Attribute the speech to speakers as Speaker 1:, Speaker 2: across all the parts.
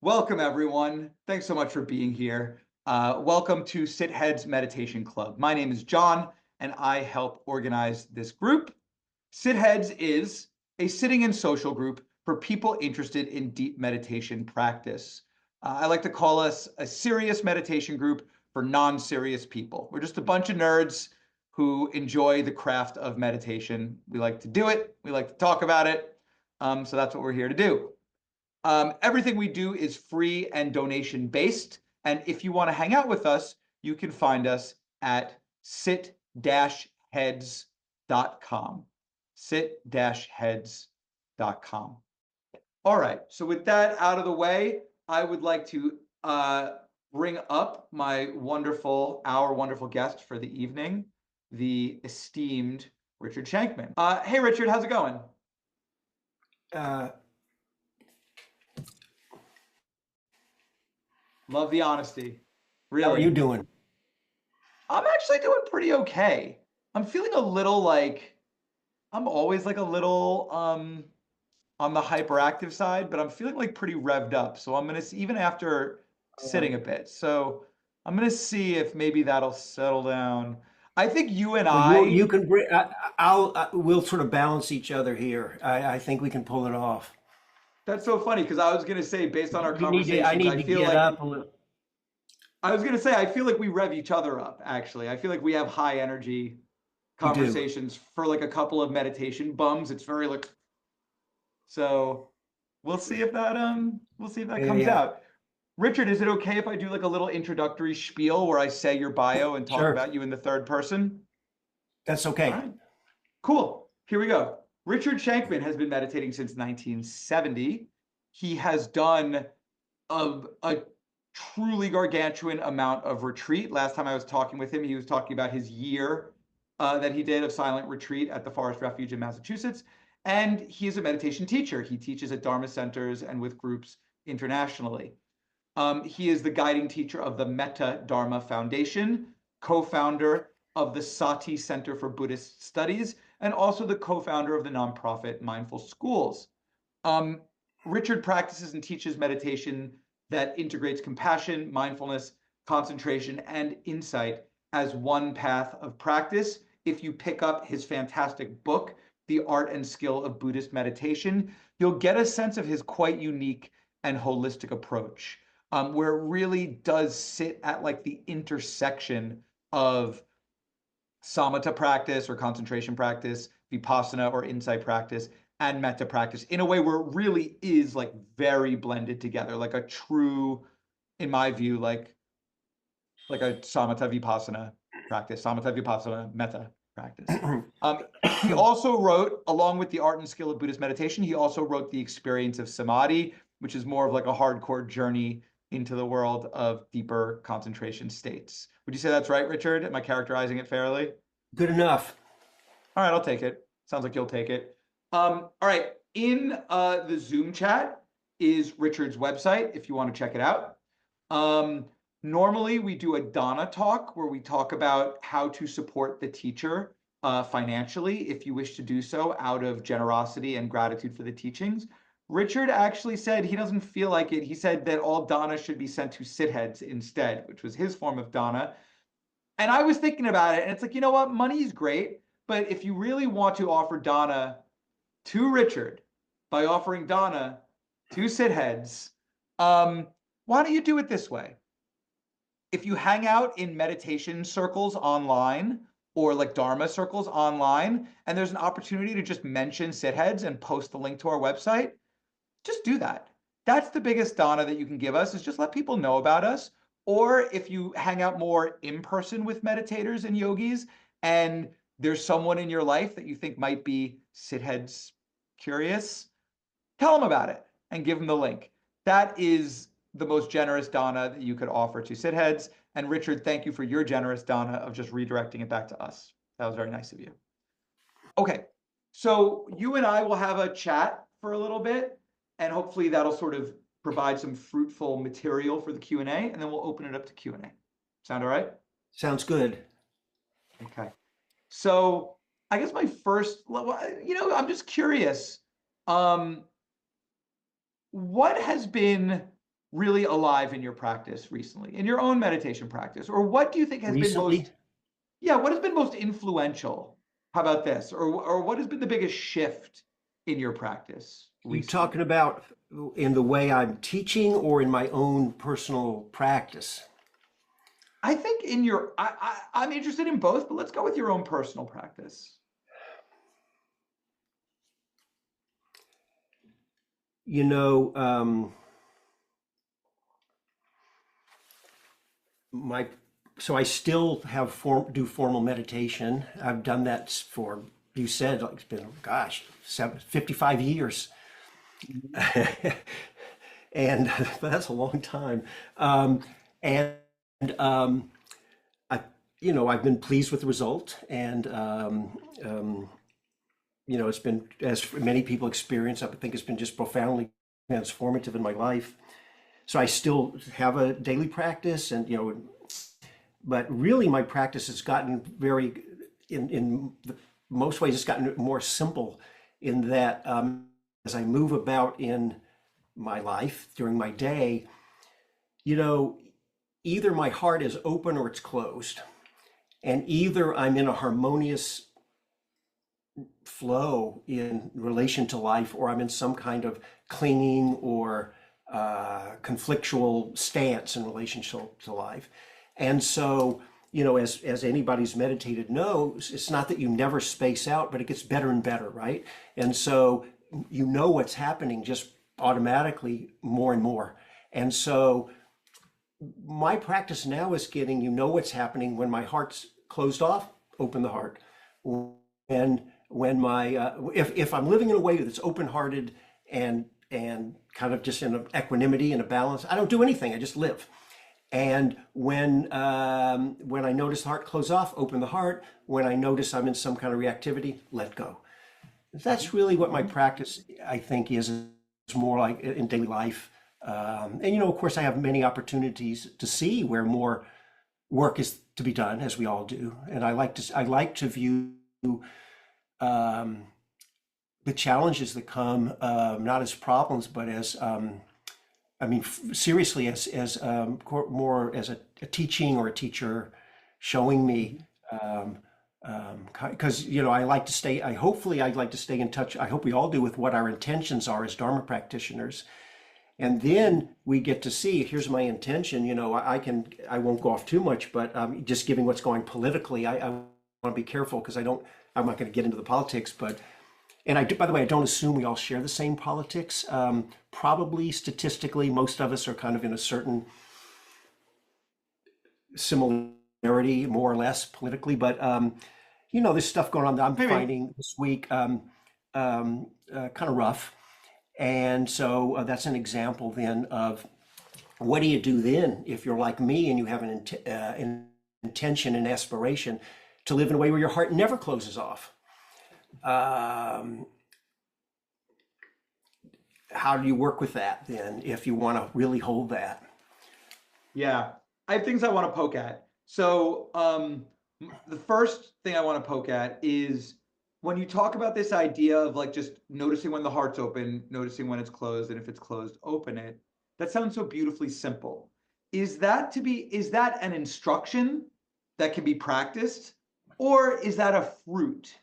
Speaker 1: Welcome, everyone. Thanks so much for being here. Welcome to Sit Heads Meditation Club. My name is John, and I help organize this group. Sit Heads is a sitting and social group for people interested in deep meditation practice. I like to call us a serious meditation group for non-serious people. We're just a bunch of nerds who enjoy the craft of meditation. We like to do it. We like to talk about it. So that's what we're here to do. Everything we do is free and donation based. And if you want to hang out with us, you can find us at sit-heads.com. sit-heads.com. All right, so with that out of the way, I would like to bring up our wonderful guest for the evening, the esteemed Richard Shankman. Hey, Richard, how's it going? Love the honesty. Really.
Speaker 2: How are you doing?
Speaker 1: I'm actually doing pretty okay. I'm feeling a little like I'm always like a little on the hyperactive side, but I'm feeling like pretty revved up. So I'm gonna see, even after sitting a bit. So I'm gonna see if maybe that'll settle down. I think you and
Speaker 2: Well, you
Speaker 1: I,
Speaker 2: can bring. We'll sort of balance each other here. I think we can pull it off.
Speaker 1: that's so funny because I was gonna say, based on our
Speaker 2: You need to. I
Speaker 1: conversations,
Speaker 2: need
Speaker 1: I
Speaker 2: to
Speaker 1: feel
Speaker 2: get
Speaker 1: like
Speaker 2: up a little.
Speaker 1: I was gonna say I feel like we rev each other up, actually. I feel like we have high energy
Speaker 2: We do.
Speaker 1: conversations for like a couple of meditation bums. It's very like, so we'll see if that
Speaker 2: Yeah,
Speaker 1: comes
Speaker 2: yeah.
Speaker 1: out. Richard, is it okay if I do like a little introductory spiel where I say your bio and talk
Speaker 2: Sure.
Speaker 1: about you in the third person?
Speaker 2: That's
Speaker 1: All
Speaker 2: okay.
Speaker 1: right, cool. Here we go. Richard Shankman has been meditating since 1970. He has done a truly gargantuan amount of retreat. Last time I was talking with him, he was talking about his year that he did of silent retreat at the Forest Refuge in Massachusetts. And he is a meditation teacher. He teaches at Dharma centers and with groups internationally. He is the guiding teacher of the Metta Dharma Foundation, co-founder of the Sati Center for Buddhist Studies, and also the co-founder of the nonprofit Mindful Schools. Um, Richard practices and teaches meditation that integrates compassion, mindfulness, concentration, and insight as one path of practice. If you pick up his fantastic book, The Art and Skill of Buddhist Meditation, you'll get a sense of his quite unique and holistic approach, where it really does sit at like the intersection of samatha practice or concentration practice, vipassana or insight practice, and metta practice in a way where it really is like very blended together, like a true, in my view, like a samatha vipassana practice, samatha vipassana metta practice. He also wrote, along with The Art and Skill of Buddhist Meditation, he also wrote The Experience of Samadhi, which is more of like a hardcore journey into the world of deeper concentration states. Would you say that's right, Richard? Am I characterizing it fairly?
Speaker 2: Good enough.
Speaker 1: All right, I'll take it. Sounds like you'll take it. All right, in the Zoom chat is Richard's website if you want to check it out. Normally, we do a Dana talk where we talk about how to support the teacher financially if you wish to do so out of generosity and gratitude for the teachings. Richard actually said he doesn't feel like it. He said that all Dana should be sent to sit heads instead, which was his form of Dana. And I was thinking about it, and it's like, you know what? Money is great, but if you really want to offer Dana to Richard by offering Dana to sit heads, why don't you do it this way? If you hang out in meditation circles online or like Dharma circles online, and there's an opportunity to just mention sit heads and post the link to our website, just do that. That's the biggest dana that you can give us, is just let people know about us. Or if you hang out more in person with meditators and yogis and there's someone in your life that you think might be sit heads curious, tell them about it and give them the link. That is the most generous dana that you could offer to sit heads. And Richard, thank you for your generous dana of just redirecting it back to us. That was very nice of you. Okay, so you and I will have a chat for a little bit, and hopefully that'll sort of provide some fruitful material for the Q&A, and then we'll open it up to Q&A. Sound all right?
Speaker 2: Sounds good.
Speaker 1: Okay. So I guess my first, I'm just curious. What has been really alive in your practice recently, in your own meditation practice? Or what do you think has been
Speaker 2: Recently,
Speaker 1: most, yeah, what has been most influential? How about this? Or what has been the biggest shift in your practice
Speaker 2: you talking
Speaker 1: recently?
Speaker 2: about in the way I'm teaching or in my own personal practice?
Speaker 1: I think in your, I'm interested in both, but let's go with your own personal practice.
Speaker 2: You know, my so I still have do formal meditation. I've done that for, you said, like it's been, gosh, 55 years.
Speaker 1: Mhm.
Speaker 2: And but that's a long time. Um, and um, I, I've been pleased with the result, and it's been, as many people experience, I think it's been just profoundly transformative in my life. So I still have a daily practice, and but really my practice has gotten very, in most ways, it's gotten more simple in that as I move about in my life during my day, you know, either my heart is open or it's closed. And either I'm in a harmonious flow in relation to life, or I'm in some kind of clinging or conflictual stance in relationship to life. And so, as anybody's meditated knows, it's not that you never space out, but it gets better and better, right? And so what's happening just automatically more and more. And so my practice now is getting, what's happening when my heart's closed off, open the heart. And when my if I'm living in a way that's open-hearted and kind of just in an equanimity and a balance, I don't do anything. I just live. And when I notice the heart close off, open the heart. When I notice I'm in some kind of reactivity, let go. That's really what my practice, I think, is more like in daily life. And of course, I have many opportunities to see where more work is to be done, as we all do. And I like to view um, the challenges that come not as problems, but as seriously, as more as a teaching or a teacher showing me. Because I like to stay. I'd like to stay in touch. I hope we all do, with what our intentions are as Dharma practitioners. And then we get to see, here's my intention. I won't go off too much, but just giving what's going politically, I want to be careful because I'm not going to get into the politics. But, and by the way, I don't assume we all share the same politics. Probably statistically, most of us are kind of in a certain similarity, more or less politically. But, there's stuff going on that I'm
Speaker 1: Maybe.
Speaker 2: finding this week kind of rough. And so that's an example then of, what do you do then if you're like me and you have an intention and aspiration to live in a way where your heart never closes off? Um, how do you work with that then if you want to really hold that?
Speaker 1: Yeah, I have things I want to poke at. So, the first thing I want to poke at is when you talk about this idea of like just noticing when the heart's open, noticing when it's closed, and if it's closed, open it. That sounds so beautifully simple. Is that an instruction that can be practiced, or is that a fruit?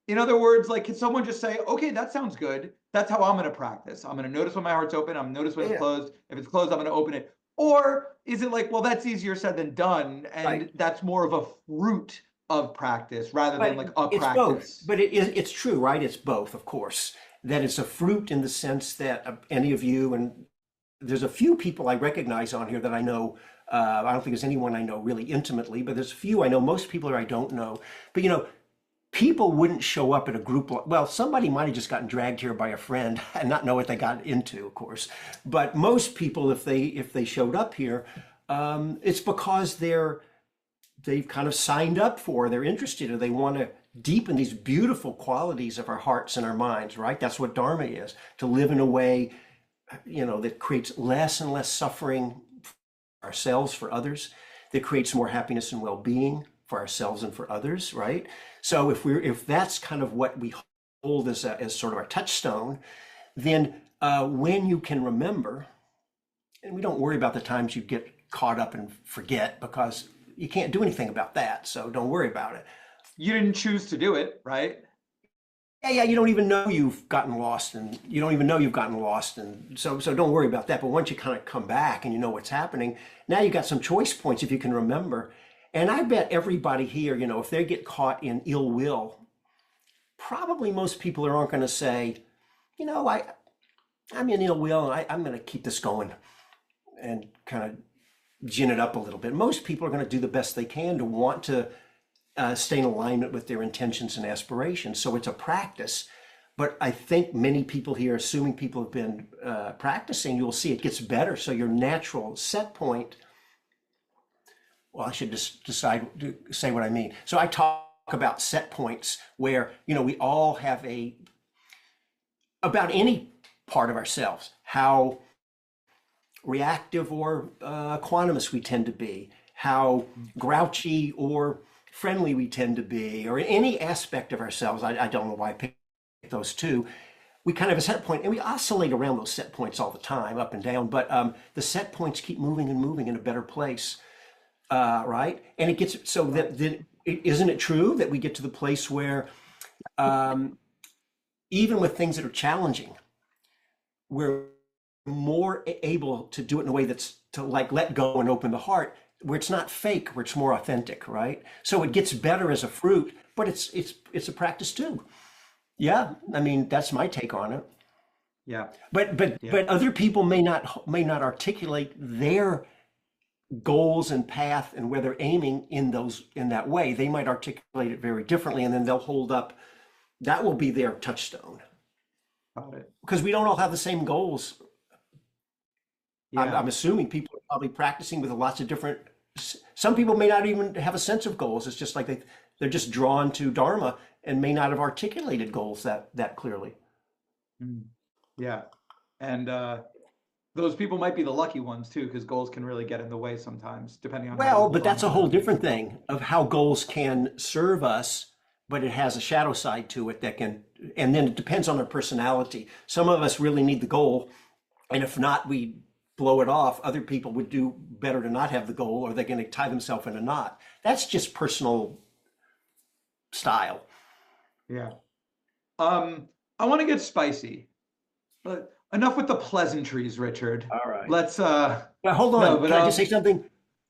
Speaker 1: In other words, like, can someone just say, okay, that sounds good. That's how I'm going to practice. I'm going to notice when my heart's open. I'm going to notice when it's
Speaker 2: Yeah,
Speaker 1: closed. If it's closed, I'm going to open it. Or is it like, well, that's easier said than done,
Speaker 2: right.
Speaker 1: and that's more of a fruit of practice rather than
Speaker 2: But
Speaker 1: like a
Speaker 2: it's both.
Speaker 1: practice?
Speaker 2: But it's true, right? It's both, of course. That it's a fruit in the sense that any of you, and there's a few people I recognize on here that I know. I don't think there's anyone I know really intimately, but there's a few I know. Most people I don't know. But people wouldn't show up at a group. Well, somebody might have just gotten dragged here by a friend and not know what they got into, of course. But most people, if they showed up here, it's because they've kind of signed up for, they're interested, or they want to deepen these beautiful qualities of our hearts and our minds, right? That's what Dharma is, to live in a way, that creates less and less suffering for ourselves, for others, that creates more happiness and well-being for ourselves and for others, right? So if that's kind of what we hold as sort of our touchstone, then when you can remember And we don't worry about the times you get caught up and forget because you can't do anything about that. So don't worry about it.
Speaker 1: You didn't choose to do it, right?
Speaker 2: Yeah, you don't even know you've gotten lost and you don't even know you've gotten lost. And so don't worry about that. But once you kind of come back and you know what's happening, now you got some choice points if you can remember. And I bet everybody here, if they get caught in ill will, probably most people aren't going to say, I'm in ill will and I'm going to keep this going and kind of gin it up a little bit. Most people are going to do the best they can to want to stay in alignment with their intentions and aspirations. So it's a practice. But I think many people here, assuming people have been practicing, you'll see it gets better. So your natural set point, well, I should just decide to say what I mean. So I talk about set points where, we all have about any part of ourselves, how reactive or quantumous we tend to be, how grouchy or friendly we tend to be, or any aspect of ourselves. I don't know why I picked those two. We kind of have a set point and we oscillate around those set points all the time, up and down, but the set points keep moving and moving in a better place, right? And it gets, so that then, isn't it true that we get to the place where even with things that are challenging, we're more able to do it in a way that's to like let go and open the heart, where it's not fake, where it's more authentic, right? So it gets better as a fruit, but it's a practice too. Yeah, I mean that's my take on it.
Speaker 1: Yeah.
Speaker 2: But other people may not articulate their goals and path and where they're aiming in that way. They might articulate it very differently, and then they'll hold up. That will be their touchstone.
Speaker 1: Got it.
Speaker 2: Because we don't all have the same goals.
Speaker 1: Yeah.
Speaker 2: I'm assuming people are probably practicing with lots of different. Some people may not even have a sense of goals. It's just like they're just drawn to Dharma and may not have articulated goals that clearly.
Speaker 1: Yeah. And those people might be the lucky ones too, because goals can really get in the way sometimes, depending on how you
Speaker 2: Well,
Speaker 1: hold
Speaker 2: but
Speaker 1: on
Speaker 2: that's
Speaker 1: to
Speaker 2: a whole
Speaker 1: them.
Speaker 2: different thing of how goals can serve us, but it has a shadow side to it that can, and then it depends on our personality. Some of us really need the goal, and if not, we blow it off. Other people would do better to not have the goal, or they're going to tie themselves in a knot. That's just personal style.
Speaker 1: Yeah. I want to get spicy, but enough with the pleasantries, Richard.
Speaker 2: All right.
Speaker 1: Let's
Speaker 2: But hold
Speaker 1: no,
Speaker 2: on.
Speaker 1: but
Speaker 2: Can I just say something?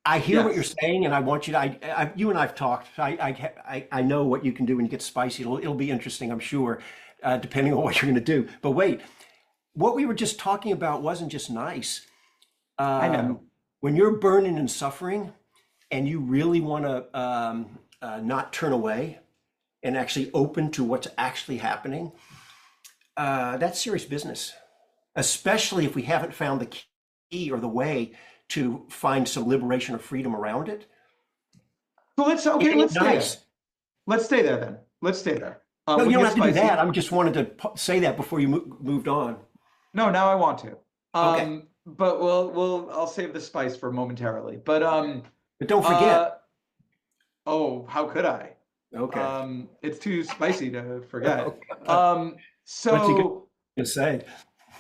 Speaker 2: I hear what you're
Speaker 1: yes.
Speaker 2: saying, and I want you to. You and I've talked. I know what you can do when you get spicy. It'll be interesting, I'm sure, depending on what you're going to do. But wait, what we were just talking about wasn't just nice.
Speaker 1: I know.
Speaker 2: When you're burning and suffering, and you really want to not turn away and actually open to what's actually happening, that's serious business. Especially if we haven't found the key or the way to find some liberation or freedom around it.
Speaker 1: So let's
Speaker 2: It
Speaker 1: okay,
Speaker 2: ain't
Speaker 1: let's stay there.
Speaker 2: nice.
Speaker 1: Let's stay there then. Let's stay there.
Speaker 2: No,
Speaker 1: We
Speaker 2: you
Speaker 1: can
Speaker 2: don't
Speaker 1: get
Speaker 2: have to do that.
Speaker 1: spicy.
Speaker 2: I just wanted to say that before you moved on.
Speaker 1: No, now I want to.
Speaker 2: Okay,
Speaker 1: But I'll save the spice for momentarily. But
Speaker 2: but don't forget.
Speaker 1: uh oh, how could I?
Speaker 2: Okay,
Speaker 1: It's too spicy to forget.
Speaker 2: okay. What's he
Speaker 1: So
Speaker 2: gonna say?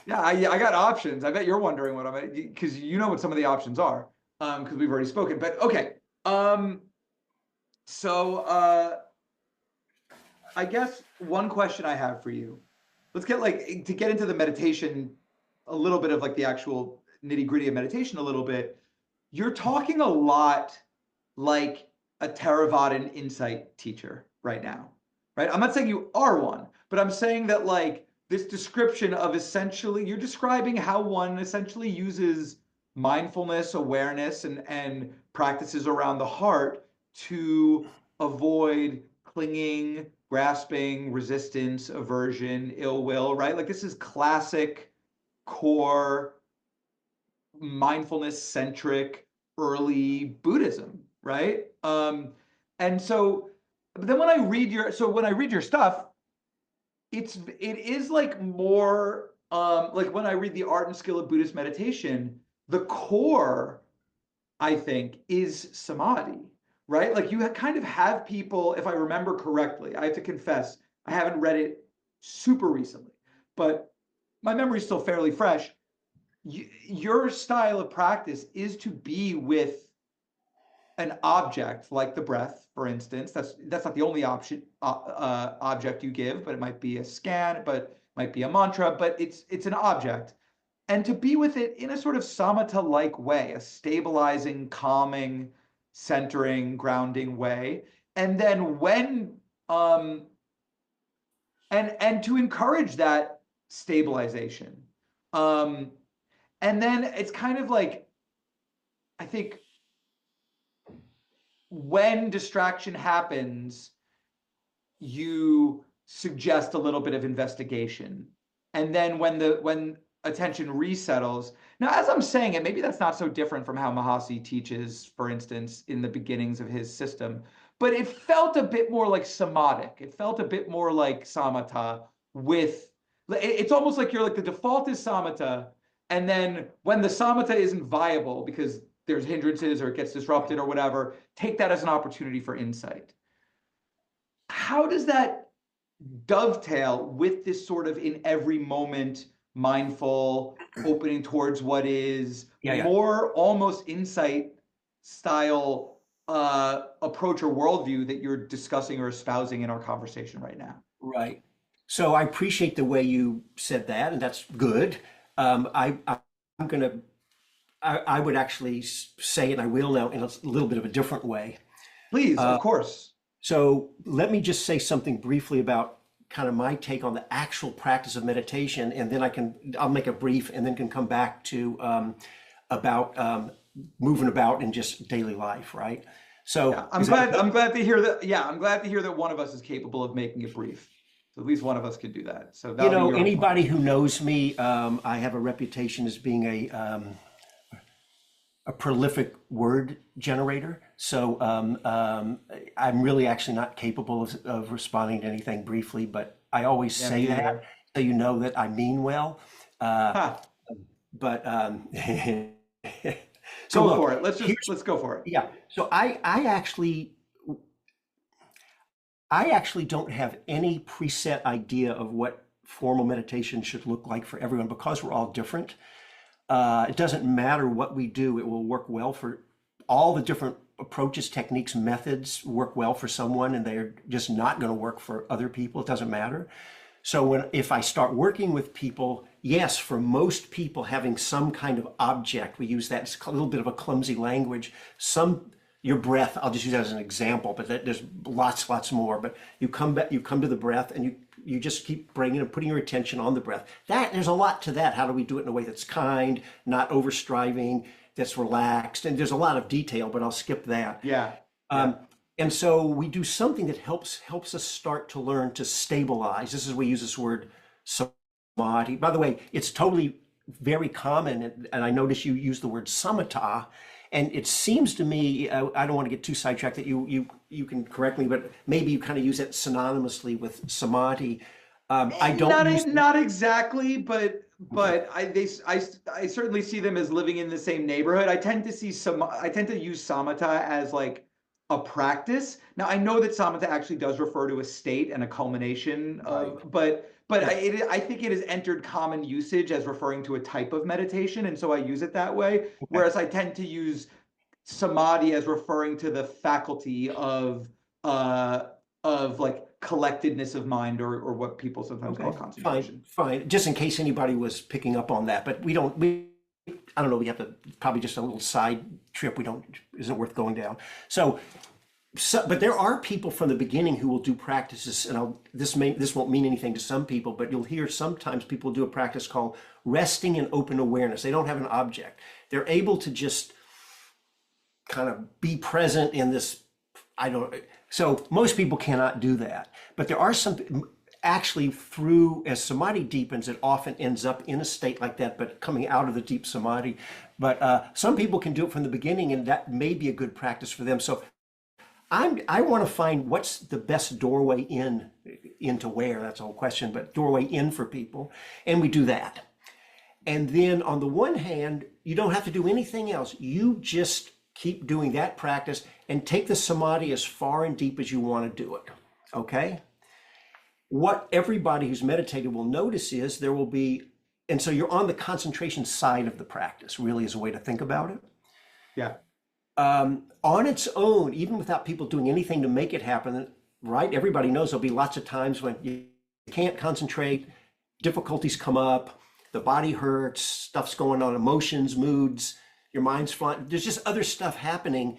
Speaker 1: yeah, I got options. I bet you're wondering what I'm because you know what some of the options are. Because we've already spoken. But okay. So I guess one question I have for you. Let's get to get into the meditation, a little bit of like the actual nitty-gritty of meditation a little bit. You're talking a lot like a Theravadan insight teacher right now, right? I'm not saying you are one, but I'm saying that like this description of essentially, you're describing how one essentially uses mindfulness, awareness, and practices around the heart to avoid clinging, grasping, resistance, aversion, ill will, right? Like this is classic core mindfulness centric early Buddhism, right? And so, but then when I read your stuff, it is like more like when I read the art and skill of Buddhist meditation, the core, I think, is samadhi, right? Like you kind of have people, if I remember correctly, I have to confess, I haven't read it super recently, but my memory is still fairly fresh. your style of practice is to be with an object like the breath, for instance. That's not the only option object you give, but it might be a scan, but it might be a mantra, but it's an object. And to be with it in a sort of samatha-like way, a stabilizing, calming, centering, grounding way. And then when and to encourage that stabilization. Um, and then it's kind of like, I think when distraction happens, you suggest a little bit of investigation. And then when attention resettles, now as I'm saying it, maybe that's not so different from how Mahasi teaches, for instance, in the beginnings of his system, but it felt a bit more like samadhic. It felt a bit more like samatha with, it's almost like you're like the default is samatha, and then when the samatha isn't viable because there's hindrances or it gets disrupted or whatever, take that as an opportunity for insight. How does that dovetail with this sort of in every moment, mindful, opening towards what is,
Speaker 2: Yeah.
Speaker 1: more almost insight style approach or worldview that you're discussing or espousing in our conversation right now?
Speaker 2: Right. So I appreciate the way you said that, and that's good. I'm gonna, I would actually say, and I will now in a little bit of a different way.
Speaker 1: Please, of course.
Speaker 2: So let me just say something briefly about kind of my take on the actual practice of meditation, and then I'll make a brief, and then can come back to about moving about in just daily life, right? So
Speaker 1: Yeah, I'm glad to hear that. Yeah, I'm glad to hear that one of us is capable of making it brief. So at least one of us could do that. So
Speaker 2: you
Speaker 1: that'll be
Speaker 2: know,
Speaker 1: your
Speaker 2: anybody
Speaker 1: response.
Speaker 2: who knows me, I have a reputation as being a prolific word generator. So I'm really actually not capable of responding to anything briefly, but I always
Speaker 1: Yeah,
Speaker 2: say
Speaker 1: me
Speaker 2: that
Speaker 1: either.
Speaker 2: so you know that I mean well. Uh,
Speaker 1: Ha,
Speaker 2: but so
Speaker 1: go
Speaker 2: look,
Speaker 1: for it.
Speaker 2: here's
Speaker 1: Let's go for it.
Speaker 2: yeah. So I actually don't have any preset idea of what formal meditation should look like for everyone because we're all different. It doesn't matter what we do, it will work well for all the different approaches, techniques, methods work well for someone, and they're just not going to work for other people. It doesn't matter. So if I start working with people, yes, for most people having some kind of object, we use that, it's a little bit of a clumsy language. Your breath, I'll just use that as an example, but there's lots more. But you come back, you come to the breath, and you just keep bringing and putting your attention on the breath. There's a lot to that. How do we do it in a way that's kind, not over striving, that's relaxed, and there's a lot of detail, but I'll skip that.
Speaker 1: Yeah, yeah.
Speaker 2: Um, and so we do something that helps us start to learn to stabilize. This is we use this word samadhi. By the way, it's totally very common, and I notice you use the word samatha, and it seems to me I don't want to get too sidetracked that you can correct me, but maybe you kind of use it synonymously with samadhi. I don't use
Speaker 1: Not exactly,
Speaker 2: okay,
Speaker 1: but I certainly see them as living in the same neighborhood. I tend to use samatha as like a practice. Now I know that samatha actually does refer to a state and a culmination
Speaker 2: right,
Speaker 1: of, but
Speaker 2: yeah,
Speaker 1: I think it has entered common usage as referring to a type of meditation, and so I use it that way.
Speaker 2: okay,
Speaker 1: Whereas I tend to use samadhi as referring to the faculty uh of like collectedness of mind, or what people sometimes call
Speaker 2: okay, fine,
Speaker 1: concentration.
Speaker 2: fine. Just in case anybody was picking up on that, but we I don't know. We have to probably just a little side trip. We don't isn't worth going down. So, but there are people from the beginning who will do practices, and this won't mean anything to some people, but you'll hear sometimes people do a practice called resting in open awareness. They don't have an object. They're able to just kind of be present in this. I don't. So most people cannot do that, but there are some. Actually, through as samadhi deepens, it often ends up in a state like that, but coming out of the deep samadhi. But some people can do it from the beginning, and that may be a good practice for them. So I want to find what's the best doorway into where, that's the whole question, but doorway in for people. And we do that. And then on the one hand, you don't have to do anything else. You just keep doing that practice and take the samadhi as far and deep as you want to do it. Okay? What everybody who's meditated will notice is there will be and so you're on the concentration side of the practice, really, is a way to think about it.
Speaker 1: Yeah.
Speaker 2: On its own, even without people doing anything to make it happen, right? Everybody knows there'll be lots of times when you can't concentrate, difficulties come up, the body hurts, stuff's going on, emotions, moods, your mind's flying. There's just other stuff happening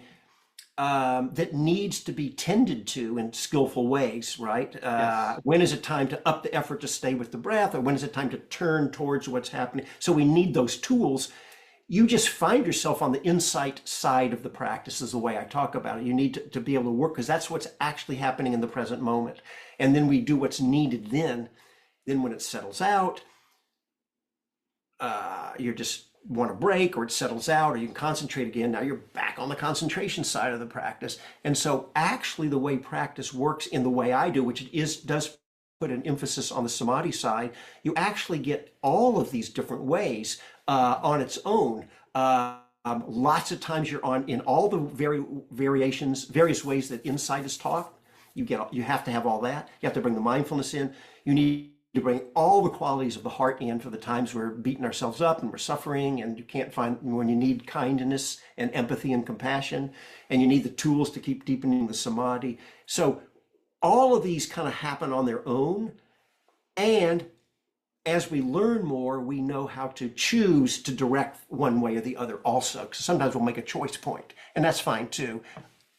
Speaker 2: that needs to be tended to in skillful ways, right?
Speaker 1: Yes.
Speaker 2: When is it time to up the effort to stay with the breath, or when is it time to turn towards what's happening? So we need those tools. You just find yourself on the insight side of the practice is the way I talk about it. You need to be able to work because that's what's actually happening in the present moment. And then we do what's needed then. Then when it settles out, you just want to break, or it settles out, or you can concentrate again. Now you're back on the concentration side of the practice. And so actually the way practice works in the way I do, which does put an emphasis on the samadhi side, you actually get all of these different ways on its own. Lots of times you're on in all the various ways that insight is taught. You have to have all that. You have to bring the mindfulness in. You need to bring all the qualities of the heart in for the times we're beating ourselves up and we're suffering, and you can't find when you need kindness and empathy and compassion, and you need the tools to keep deepening the samadhi. So all of these kind of happen on their own, and as we learn more, we know how to choose to direct one way or the other also. Because sometimes we'll make a choice point, and that's fine too.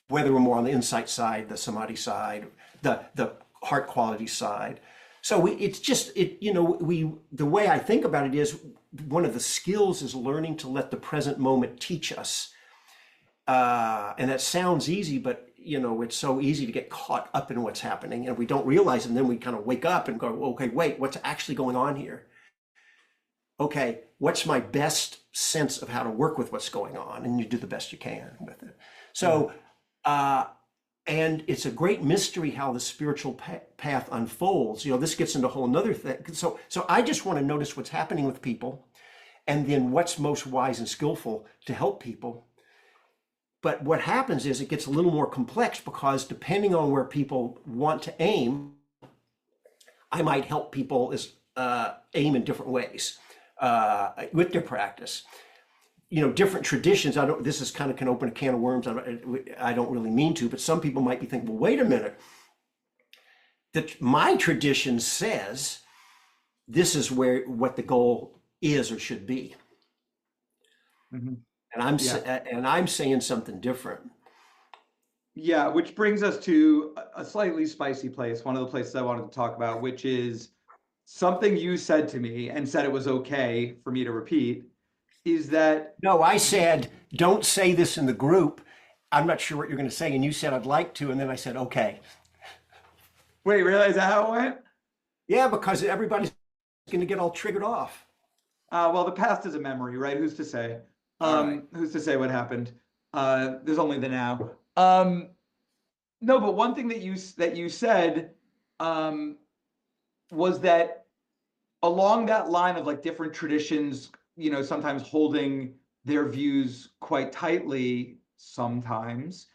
Speaker 2: Whether we're more on the insight side, the samadhi side, the heart quality side. So the way I think about it is one of the skills is learning to let the present moment teach us. And that sounds easy, but it's so easy to get caught up in what's happening, and we don't realize it, and then we kind of wake up and go, okay, wait, what's actually going on here? Okay, what's my best sense of how to work with what's going on? And you do the best you can with it. So, and it's a great mystery how the spiritual path unfolds. This gets into a whole nother thing. So I just want to notice what's happening with people, and then what's most wise and skillful to help people. But what happens is it gets a little more complex, because depending on where people want to aim, I might help people aim in different ways with their practice. Different traditions. This is kind of can open a can of worms. I don't really mean to, but some people might be thinking, well, wait a minute. That my tradition says this is what the goal is or should be.
Speaker 1: Mm-hmm.
Speaker 2: And I'm saying something different.
Speaker 1: Yeah, which brings us to a slightly spicy place, one of the places I wanted to talk about, which is something you said to me and said it was okay for me to repeat, is that...
Speaker 2: No, I said, don't say this in the group. I'm not sure what you're going to say. And you said, I'd like to. And then I said, okay.
Speaker 1: Wait, really? Is that how it went?
Speaker 2: Yeah, because everybody's going to get all triggered off.
Speaker 1: Well, the past is a memory, right? Who's to say?
Speaker 2: Right.
Speaker 1: Who's to say what happened? There's only the now. No, but one thing that you said was that along that line of like different traditions, sometimes holding their views quite tightly, sometimes,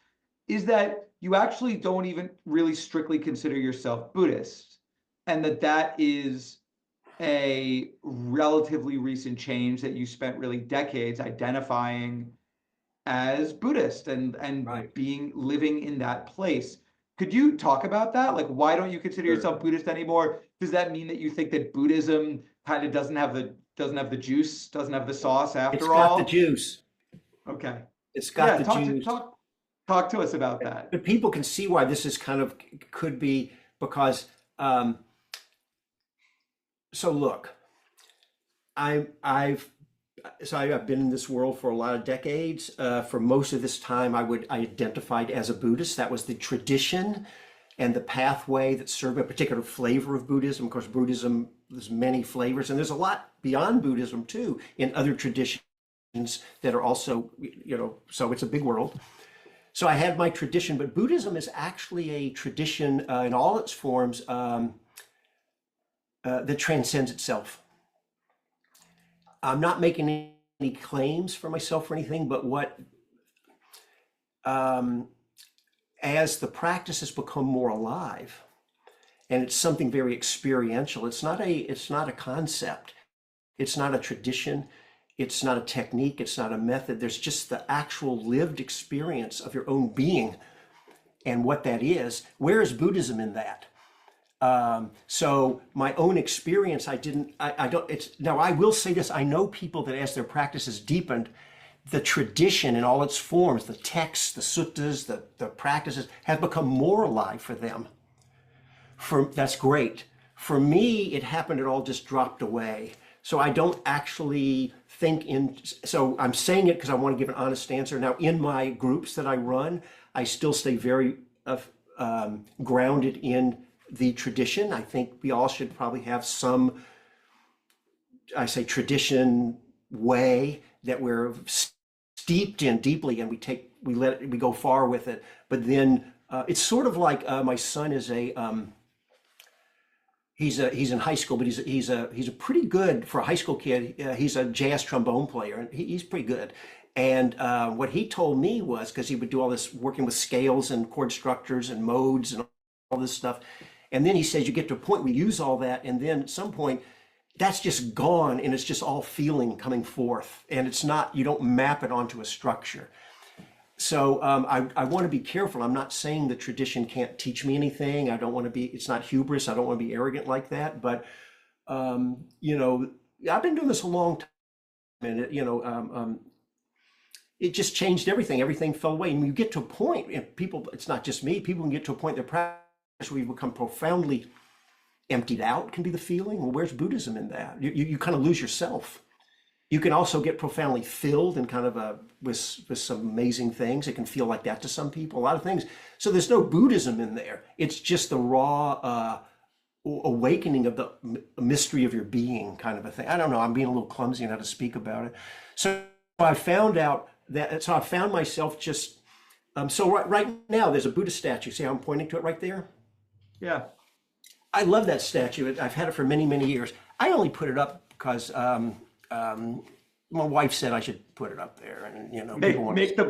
Speaker 1: is that you actually don't even really strictly consider yourself Buddhist, and that is a relatively recent change, that you spent really decades identifying as Buddhist and
Speaker 2: Right.
Speaker 1: living in that place. Could you talk about that? Like, why don't you consider
Speaker 2: Sure.
Speaker 1: yourself Buddhist anymore? Does that mean that you think that Buddhism kind of doesn't have the juice, doesn't have the sauce
Speaker 2: It's
Speaker 1: after
Speaker 2: got the
Speaker 1: all?
Speaker 2: juice.
Speaker 1: Okay.
Speaker 2: It's got
Speaker 1: Yeah,
Speaker 2: the juice.
Speaker 1: talk to us about that.
Speaker 2: But people can see why this is kind of could be because so look, I've been in this world for a lot of decades. For most of this time, I identified as a Buddhist. That was the tradition and the pathway that served a particular flavor of Buddhism. Of course, Buddhism, there's many flavors, and there's a lot beyond Buddhism too in other traditions that are also, so it's a big world. So I had my tradition, but Buddhism is actually a tradition in all its forms that transcends itself. I'm not making any claims for myself or anything, but as the practice has become more alive, and it's something very experiential. It's not a concept. It's not a tradition. It's not a technique. It's not a method. There's just the actual lived experience of your own being and what that is. Where is Buddhism in that? So my own experience, I don't, now I will say this, I know people that as their practice has deepened, the tradition in all its forms, the texts, the suttas, the practices have become more alive for them. That's great. For me, it happened, it all just dropped away. So I don't actually think so I'm saying it because I want to give an honest answer. Now, in my groups that I run, I still stay very grounded in the tradition. I think we all should probably have some, I say tradition way that we're steeped in deeply, and we go far with it. But then it's sort of like my son is he's in high school, but he's a pretty good for a high school kid. He's a jazz trombone player, and he's pretty good. And what he told me was, because he would do all this working with scales and chord structures and modes and all this stuff. And then he says you get to a point where you use all that, and then at some point that's just gone, and it's just all feeling coming forth, and it's not, you don't map it onto a structure. So I want to be careful. I'm not saying the tradition can't teach me anything. I don't want to be, it's not hubris. I don't want to be arrogant like that. But, you know, I've been doing this a long time, and it just changed everything. Everything fell away. And you get to a point, and people, it's not just me, people can get to a point in their practice where you become profoundly emptied out, can be the feeling. Well, where's Buddhism in that? You kind of lose yourself. You can also get profoundly filled and kind of with some amazing things. It can feel like that to some people, a lot of things. So there's no Buddhism in there. It's just the raw awakening of the mystery of your being kind of a thing. I don't know, I'm being a little clumsy in how to speak about it. So I found out that, so I found myself just, so right now there's a Buddha statue. See how I'm pointing to it right there?
Speaker 1: Yeah.
Speaker 2: I love that statue. I've had it for many, many years. I only put it up because my wife said I should put it up there, and you know,
Speaker 1: make the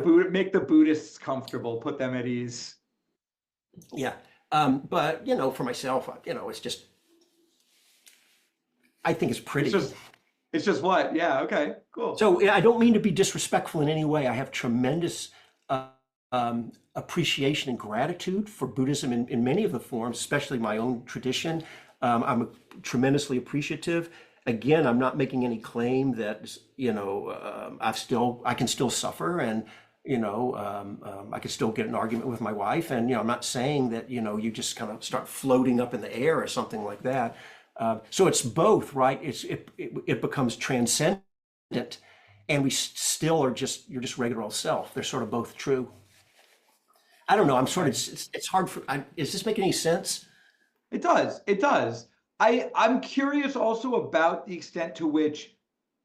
Speaker 1: Buddhists comfortable, put them at ease.
Speaker 2: Yeah, but you know, for myself, you know, it's just, I think it's pretty.
Speaker 1: It's just what? Yeah. Okay. Cool.
Speaker 2: So I don't mean to be disrespectful in any way. I have tremendous appreciation and gratitude for Buddhism in many of the forms, especially my own tradition. I'm tremendously appreciative. Again, I'm not making any claim that, you know, I can still suffer, and, you know, I can still get an argument with my wife. And, you know, I'm not saying that, you know, you just kind of start floating up in the air or something like that. So it's both, right? It becomes transcendent, and we still are you're just regular old self. They're sort of both true. I don't know. I'm sort of, it's hard is this making any sense?
Speaker 1: It does. It does. I'm curious also about the extent to which,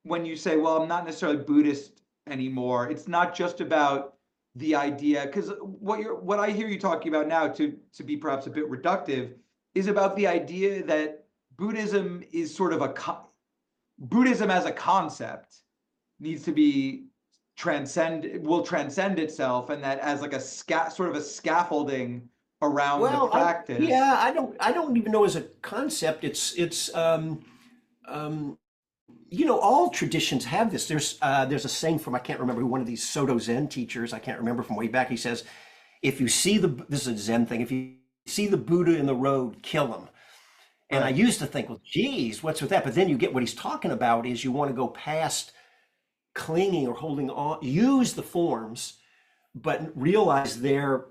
Speaker 1: when you say, well, I'm not necessarily Buddhist anymore, it's not just about the idea, because what I hear you talking about now, to be perhaps a bit reductive, is about the idea that Buddhism is sort of Buddhism as a concept needs to be will transcend itself, and that as like a sort of a scaffolding around the practice.
Speaker 2: I don't even know as a concept. It's you know, all traditions have this. There's a saying from, I can't remember who, one of these Soto Zen teachers, I can't remember, from way back. He says, if you see this is a Zen thing, if you see the Buddha in the road, kill him. And I used to think, well, geez, what's with that? But then you get what he's talking about is you want to go past clinging or holding on, use the forms, but realize they're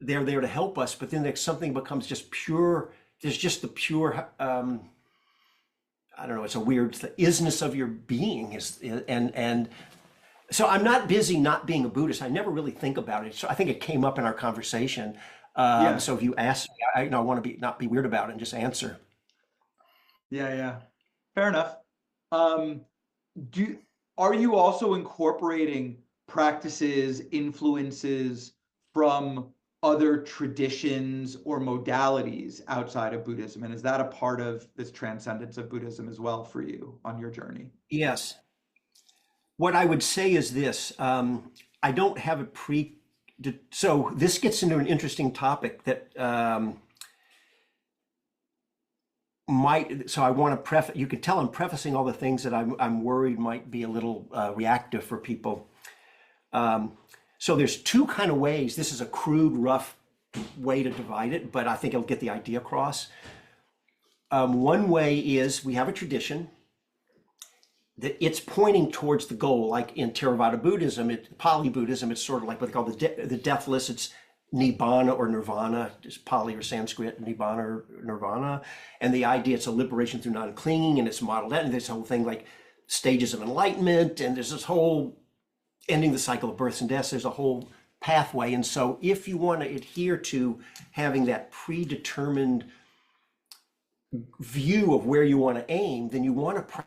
Speaker 2: there to help us. But then there's something becomes just pure. There's just the pure, I don't know, it's a weird, the isness of your being and so I'm not busy not being a Buddhist. I never really think about it. So I think it came up in our conversation. So if you ask me, I want to not be weird about it and just answer.
Speaker 1: Yeah. Fair enough. Are you also incorporating practices, influences from other traditions or modalities outside of Buddhism? And is that a part of this transcendence of Buddhism as well for you on your journey?
Speaker 2: Yes. What I would say is this, I don't have a so this gets into an interesting topic that so I want to preface, you can tell I'm prefacing all the things that I'm worried might be a little reactive for people. So there's two kind of ways. This is a crude, rough way to divide it, but I think it'll get the idea across. One way is we have a tradition that it's pointing towards the goal, like in Theravada Buddhism, Pali Buddhism, it's sort of like what they call the deathless, it's Nibbana or Nirvana, is Pali or Sanskrit, Nibbana or Nirvana. And the idea it's a liberation through non-clinging, and it's modeled out, and this whole thing like stages of enlightenment, and there's this whole ending the cycle of births and deaths, there's a whole pathway. And so if you want to adhere to having that predetermined view of where you want to aim, then you want to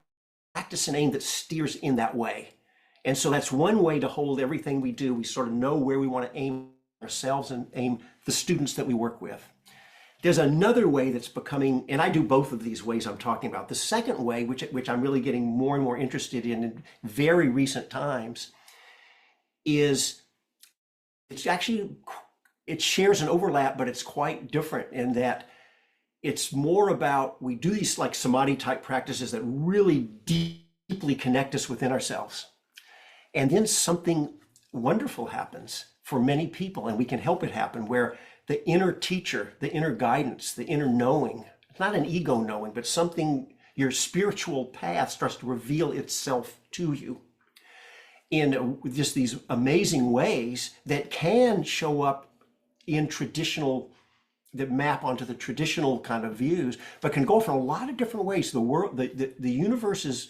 Speaker 2: practice an aim that steers in that way. And so that's one way to hold everything we do. We sort of know where we want to aim ourselves and aim the students that we work with. There's another way that's becoming, and I do both of these ways I'm talking about. The second way, which I'm really getting more and more interested in very recent times, is it shares an overlap, but it's quite different in that it's more about, we do these like samadhi type practices that really deeply connect us within ourselves. And then something wonderful happens for many people, and we can help it happen, where the inner teacher, the inner guidance, the inner knowing, it's not an ego knowing, but something, your spiritual path starts to reveal itself to you in just these amazing ways that can show up in traditional, that map onto the traditional kind of views, but can go from a lot of different ways. The world, the universe is,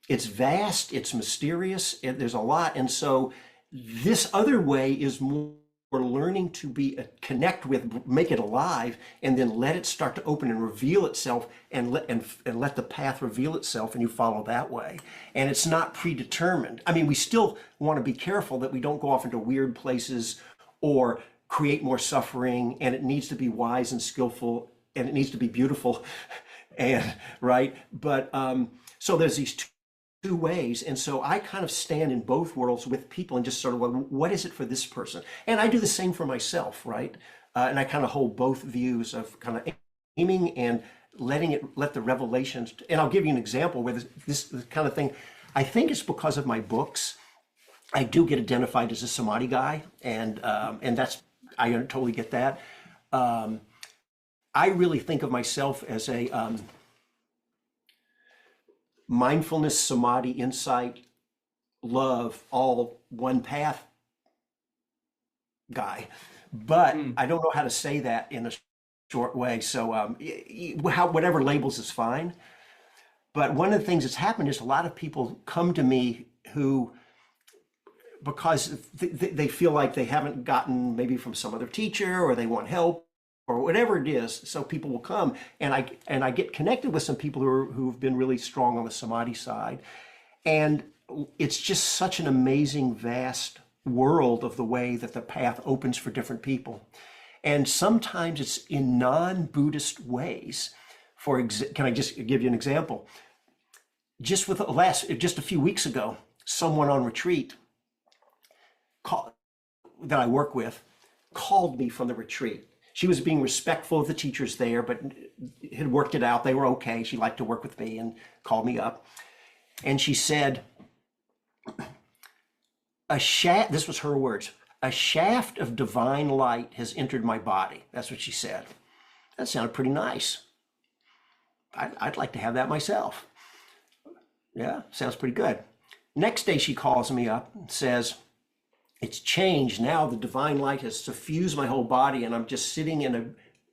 Speaker 2: it's vast, it's mysterious, there's a lot. And so this other way is more learning to be connect with, make it alive, and then let it start to open and reveal itself, and let the path reveal itself, and you follow that way. And it's not predetermined. I mean, we still want to be careful that we don't go off into weird places or create more suffering, and it needs to be wise and skillful, and it needs to be beautiful, and right. But so there's these two ways, and so I kind of stand in both worlds with people and just sort of like, what is it for this person? And I do the same for myself, right? And I kind of hold both views of kind of aiming and let the revelations. And I'll give you an example where this kind of thing, I think it's because of my books. I do get identified as a samadhi guy, and that's, I totally get that. I really think of myself as a mindfulness, samadhi, insight, love, all one path guy. But I don't know how to say that in a short way. So whatever labels is fine. But one of the things that's happened is a lot of people come to me who, because they feel like they haven't gotten maybe from some other teacher, or they want help, or whatever it is. So people will come, and I get connected with some people who've been really strong on the samadhi side. And it's just such an amazing, vast world of the way that the path opens for different people. And sometimes it's in non-Buddhist ways. Can I just give you an example? Just a few weeks ago, someone on retreat that I work with called me from the retreat. She was being respectful of the teachers there, but had worked it out. They were okay. She liked to work with me, and called me up. And she said, this was her words, "A shaft of divine light has entered my body." That's what she said. That sounded pretty nice. I'd like to have that myself. Yeah, sounds pretty good. Next day she calls me up and says, "It's changed now. The divine light has suffused my whole body, and I'm just sitting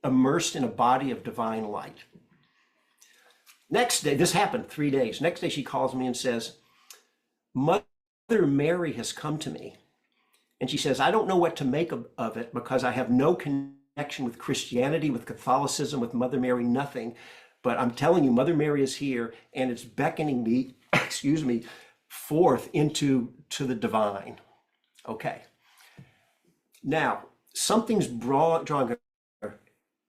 Speaker 2: immersed in a body of divine light." Next day, this happened 3 days. Next day she calls me and says, "Mother Mary has come to me." And she says, "I don't know what to make of it, because I have no connection with Christianity, with Catholicism, with Mother Mary, nothing. But I'm telling you, Mother Mary is here, and it's beckoning me, excuse me, forth to the divine." Okay. Now, something's drawing her.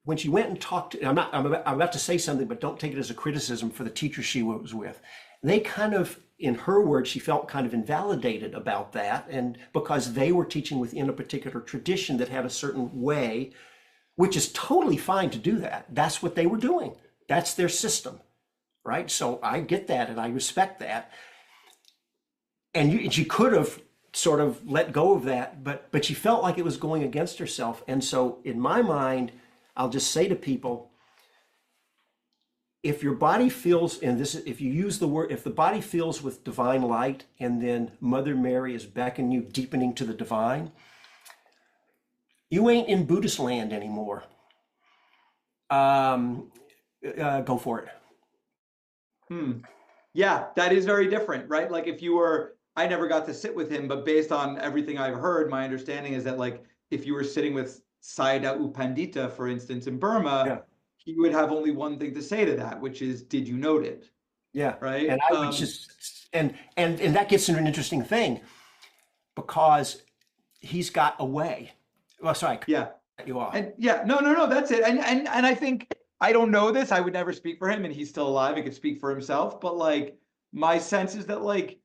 Speaker 2: When she went and talked, I'm about to say something, but don't take it as a criticism for the teacher she was with. They kind of, in her words, she felt kind of invalidated about that, and because they were teaching within a particular tradition that had a certain way, which is totally fine to do that. That's what they were doing. That's their system, right? So I get that and I respect that. And she could have sort of let go of that, but she felt like it was going against herself. And so in my mind, I'll just say to people, if your body feels, and this is, if you use the word, if the body feels with divine light, and then Mother Mary is beckoning you, deepening to the divine, you ain't in Buddhist land anymore. Go for it.
Speaker 1: Yeah, that is very different, right? Like if you were, I never got to sit with him, but based on everything I've heard, my understanding is that like if you were sitting with Sayadaw U Pandita, for instance, in Burma,
Speaker 2: Yeah.
Speaker 1: he would have only one thing to say to that, which is, did you note it?
Speaker 2: Yeah.
Speaker 1: Right?
Speaker 2: And I would just, and that gets into an interesting thing because he's got a way. Well, sorry,
Speaker 1: Yeah.
Speaker 2: cut you off.
Speaker 1: And yeah, no, that's it. And I think I don't know this. I would never speak for him, and he's still alive. He could speak for himself. But like my sense is that like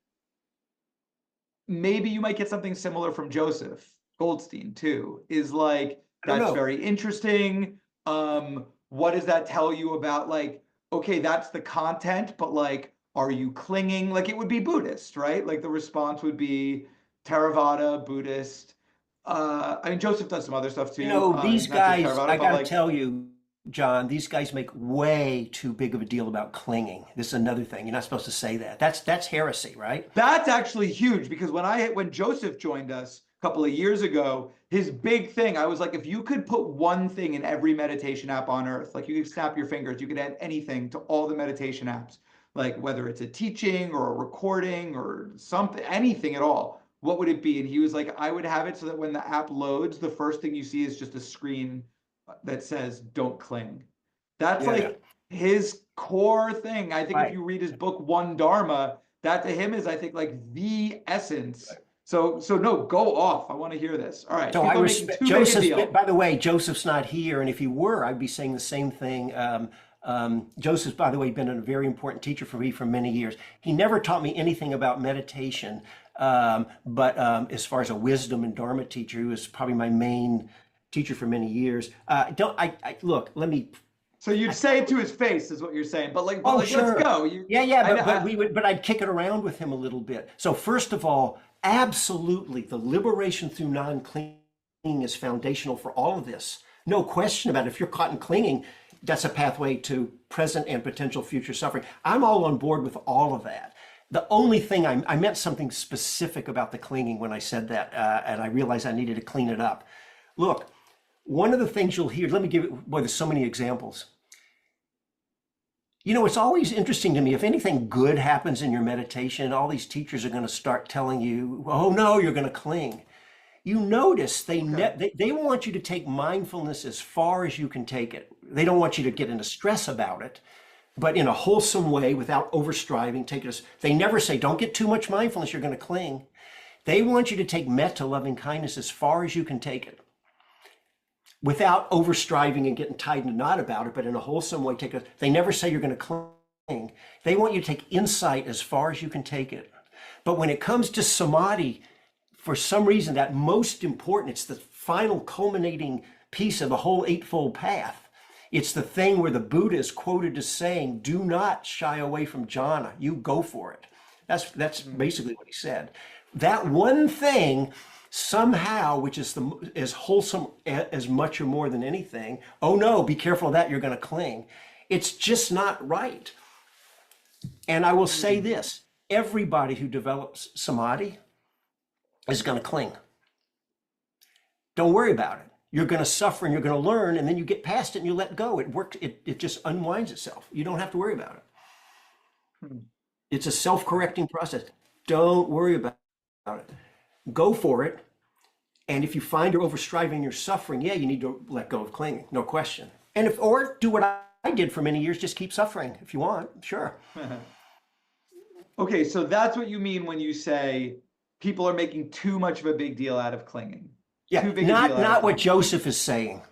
Speaker 1: maybe you might get something similar from Joseph Goldstein too. Is like
Speaker 2: I don't
Speaker 1: that's
Speaker 2: know.
Speaker 1: very interesting. What does that tell you about like, okay, that's the content, but like, are you clinging? Like it would be Buddhist, right? Like the response would be Theravada, Buddhist. I mean, Joseph does some other stuff
Speaker 2: You
Speaker 1: too.
Speaker 2: know, these
Speaker 1: Not just
Speaker 2: guys,
Speaker 1: Theravada,
Speaker 2: I
Speaker 1: but
Speaker 2: got to
Speaker 1: like,
Speaker 2: tell you, John, these guys make way too big of a deal about clinging. This is another thing. You're not supposed to say that. That's heresy, right?
Speaker 1: that's actually huge because when Joseph joined us a couple of years ago, his big thing, I was like, if you could put one thing in every meditation app on earth, like you could snap your fingers, you could add anything to all the meditation apps, like whether it's a teaching or a recording or something, anything at all, what would it be? And he was like, I would have it so that when the app loads, the first thing you see is just a screen that says, don't cling. That's
Speaker 2: Yeah.
Speaker 1: like his core thing. I think if
Speaker 2: Right.
Speaker 1: you read his book, One Dharma, that to him is, I think, like the essence. So no, go off. I want to hear this. All right,
Speaker 2: So I
Speaker 1: people are making
Speaker 2: respect
Speaker 1: too big a
Speaker 2: Joseph's,
Speaker 1: deal.
Speaker 2: by the way, Joseph's not here. And if he were, I'd be saying the same thing. Joseph's, by the way, been a very important teacher for me for many years. He never taught me anything about meditation. But as far as a wisdom and Dharma teacher, he was probably my main teacher for many years. Look, let me.
Speaker 1: So you'd say it to his face, is what you're saying. But like,
Speaker 2: Oh,
Speaker 1: let's
Speaker 2: sure.
Speaker 1: go. You,
Speaker 2: Yeah, yeah,
Speaker 1: I know.
Speaker 2: but I'd kick it around with him a little bit. So first of all, absolutely, the liberation through non-clinging is foundational for all of this. No question about it. If you're caught in clinging, that's a pathway to present and potential future suffering. I'm all on board with all of that. The only thing I meant something specific about the clinging when I said that, and I realized I needed to clean it up. Look, one of the things you'll hear, let me give it, boy, there's so many examples. You know, it's always interesting to me, if anything good happens in your meditation, all these teachers are going to start telling you, oh no, you're going to cling. You notice they want you to take mindfulness as far as you can take it. They don't want you to get into stress about it, but in a wholesome way without overstriving. They never say, don't get too much mindfulness, you're going to cling. They want you to take metta, loving kindness, as far as you can take it, without overstriving and getting tied in a knot about it, but in a wholesome way. They never say you're going to cling. They want you to take insight as far as you can take it. But when it comes to samadhi, for some reason, that most important, it's the final culminating piece of the whole Eightfold Path. It's the thing where the Buddha is quoted as saying, do not shy away from jhana, you go for it. That's basically what he said. That one thing somehow, which is as wholesome as much or more than anything, oh no, be careful of that, you're going to cling. It's just not right. And I will say this, everybody who develops samadhi is going to cling. Don't worry about it. You're going to suffer and you're going to learn, and then you get past it and you let go. It works. It just unwinds itself. You don't have to worry about it. It's a self-correcting process. Don't worry about it. Go for it. And if you find you're overstriving, you're suffering, yeah, you need to let go of clinging, no question. Or do what I did for many years, just keep suffering if you want, sure.
Speaker 1: Okay, so that's what you mean when you say people are making too much of a big deal out of clinging.
Speaker 2: Yeah,
Speaker 1: Too big a deal out of
Speaker 2: not what
Speaker 1: clinging.
Speaker 2: Joseph is saying.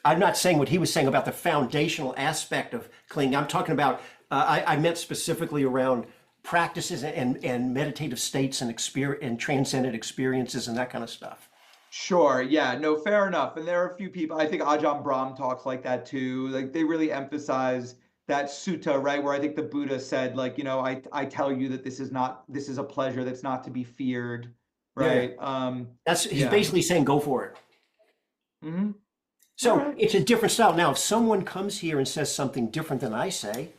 Speaker 2: I'm not saying what he was saying about the foundational aspect of clinging. I'm talking about, I meant specifically around practices and meditative states and transcendent experiences and that kind of stuff.
Speaker 1: Sure. Yeah. No, fair enough. And there are a few people, I think Ajahn Brahm talks like that too. Like they really emphasize that sutta, right? Where I think the Buddha said, like, I tell you that this is a pleasure that's not to be feared,
Speaker 2: Yeah.
Speaker 1: right?
Speaker 2: He's
Speaker 1: Yeah.
Speaker 2: basically saying go for it.
Speaker 1: Hmm. All
Speaker 2: So
Speaker 1: right.
Speaker 2: it's a different style. Now, if someone comes here and says something different than I say,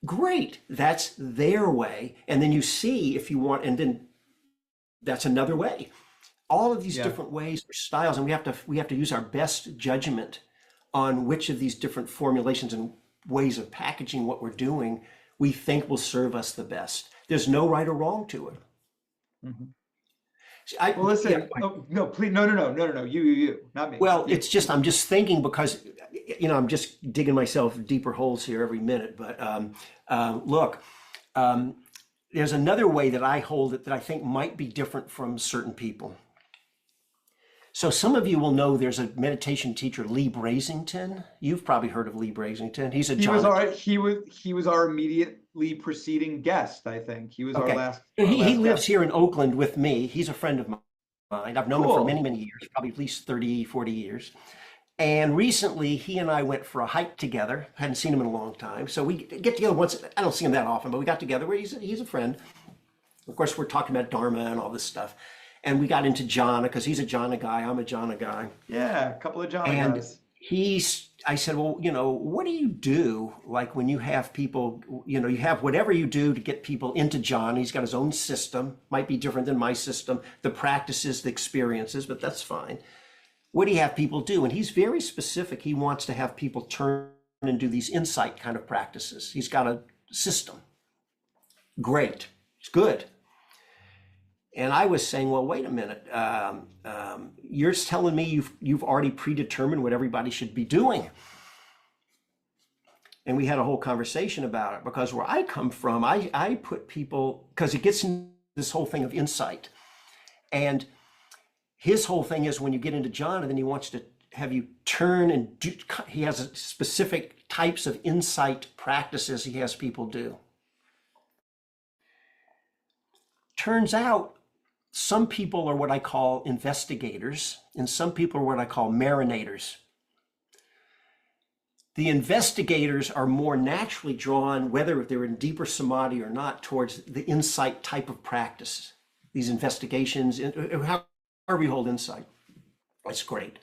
Speaker 2: great, that's their way. And then you see if you want, and then that's another way. All of these
Speaker 1: Yeah.
Speaker 2: different ways or styles, and we have to use our best judgment on which of these different formulations and ways of packaging what we're doing we think will serve us the best. There's no right or wrong to it.
Speaker 1: Mhm.
Speaker 2: I,
Speaker 1: Well,
Speaker 2: yeah,
Speaker 1: listen. Oh, no, please. No, no, no, no, no, no. You, not me.
Speaker 2: well,
Speaker 1: You.
Speaker 2: it's just I'm just thinking because I'm just digging myself deeper holes here every minute. But look, um, there's another way that I hold it that I think might be different from certain people. So some of you will know there's a meditation teacher, Lee Brasington. You've probably heard of Lee Brasington. He's a jhana.
Speaker 1: He was our immediately preceding guest, I think. He was
Speaker 2: Okay.
Speaker 1: our
Speaker 2: He
Speaker 1: last
Speaker 2: lives
Speaker 1: guest.
Speaker 2: here in Oakland with me. He's a friend of mine. I've known him for many,
Speaker 1: Cool.
Speaker 2: many years, probably at least 30, 40 years. And recently he and I went for a hike together. Hadn't seen him in a long time. So we get together once. I don't see him that often, but we got together. He's a friend. Of course, we're talking about Dharma and all this stuff. And we got into jhana because he's a jhana guy. I'm a jhana guy.
Speaker 1: Yeah, a couple of jhana
Speaker 2: And
Speaker 1: guys.
Speaker 2: I said, well, what do you do like when you have people, you have whatever you do to get people into jhana? He's got his own system, might be different than my system, the practices, the experiences, but that's fine. What do you have people do? And he's very specific. He wants to have people turn and do these insight kind of practices. He's got a system. Great. It's good. And I was saying, well, wait a minute. You're telling me you've already predetermined what everybody should be doing. And we had a whole conversation about it because where I come from, I put people, because it gets into this whole thing of insight. And his whole thing is when you get into jhana, then he wants to have you turn and do, he has a specific types of insight practices he has people do. Turns out some people are what I call investigators, and some people are what I call marinators. The investigators are more naturally drawn, whether they're in deeper samadhi or not, towards the insight type of practice. These investigations, however you hold insight, that's great.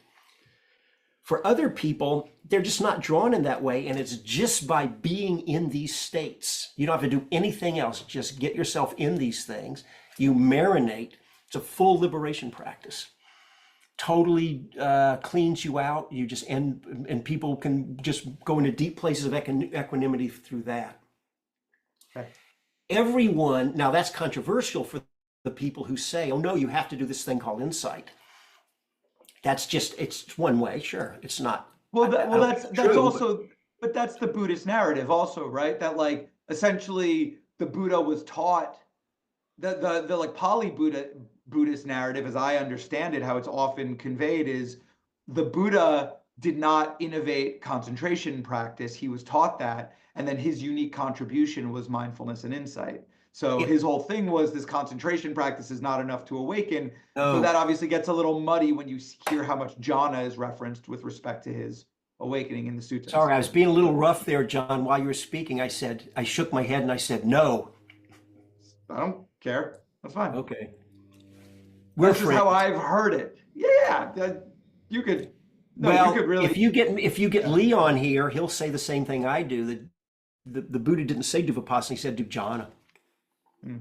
Speaker 2: For other people, they're just not drawn in that way, and it's just by being in these states. You don't have to do anything else. Just get yourself in these things. You marinate. It's a full liberation practice. Totally cleans you out. You just and people can just go into deep places of equanimity through that.
Speaker 1: Okay.
Speaker 2: Everyone, now that's controversial for the people who say, oh no, you have to do this thing called insight. It's one way, sure. It's not.
Speaker 1: Well, that's
Speaker 2: true,
Speaker 1: also, but that's the Buddhist narrative also, right? That like essentially the Buddha was taught the like Pali Buddhist narrative, as I understand it, how it's often conveyed is the Buddha did not innovate concentration practice. He was taught that, and then his unique contribution was mindfulness and insight. So
Speaker 2: but
Speaker 1: his whole thing was this concentration practice is not enough to awaken. So
Speaker 2: no.
Speaker 1: that obviously gets a little muddy when you hear how much jhana is referenced with respect to his awakening in the suttas.
Speaker 2: Sorry, I was being a little
Speaker 1: So
Speaker 2: rough there, John. While you were speaking, I shook my head and I said, no.
Speaker 1: I don't care. That's fine.
Speaker 2: Okay. We're
Speaker 1: That's just how
Speaker 2: friends.
Speaker 1: I've heard it. Yeah, you could. No, you
Speaker 2: Well,
Speaker 1: could really.
Speaker 2: if you get
Speaker 1: Yeah.
Speaker 2: Lee on here, he'll say the same thing I do. The Buddha didn't say do vipassana, he said do jhana.
Speaker 1: Mm.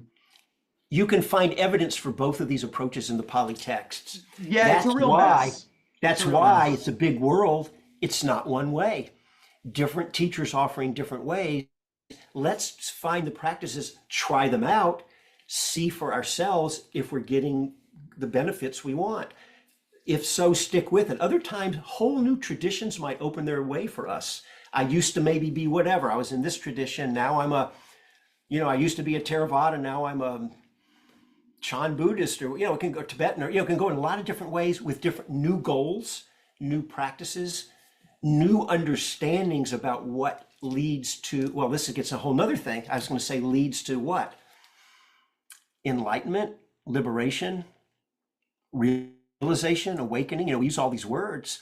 Speaker 2: You can find evidence for both of these approaches in the Pali texts.
Speaker 1: Yeah, it's a
Speaker 2: That's
Speaker 1: real
Speaker 2: why
Speaker 1: mess. It's
Speaker 2: that's
Speaker 1: a real
Speaker 2: why
Speaker 1: mess.
Speaker 2: it's a big world. It's not one way. Different teachers offering different ways. Let's find the practices, try them out, see for ourselves if we're getting the benefits we want. If so, stick with it. Other times, whole new traditions might open their way for us. I used to maybe be whatever. I was in this tradition. Now I used to be a Theravada. Now I'm a Chan Buddhist, or it can go Tibetan, or it can go in a lot of different ways with different new goals, new practices, new understandings about what leads to. Well, this gets a whole nother thing. I was going to say leads to what? Enlightenment, liberation, realization, awakening, we use all these words.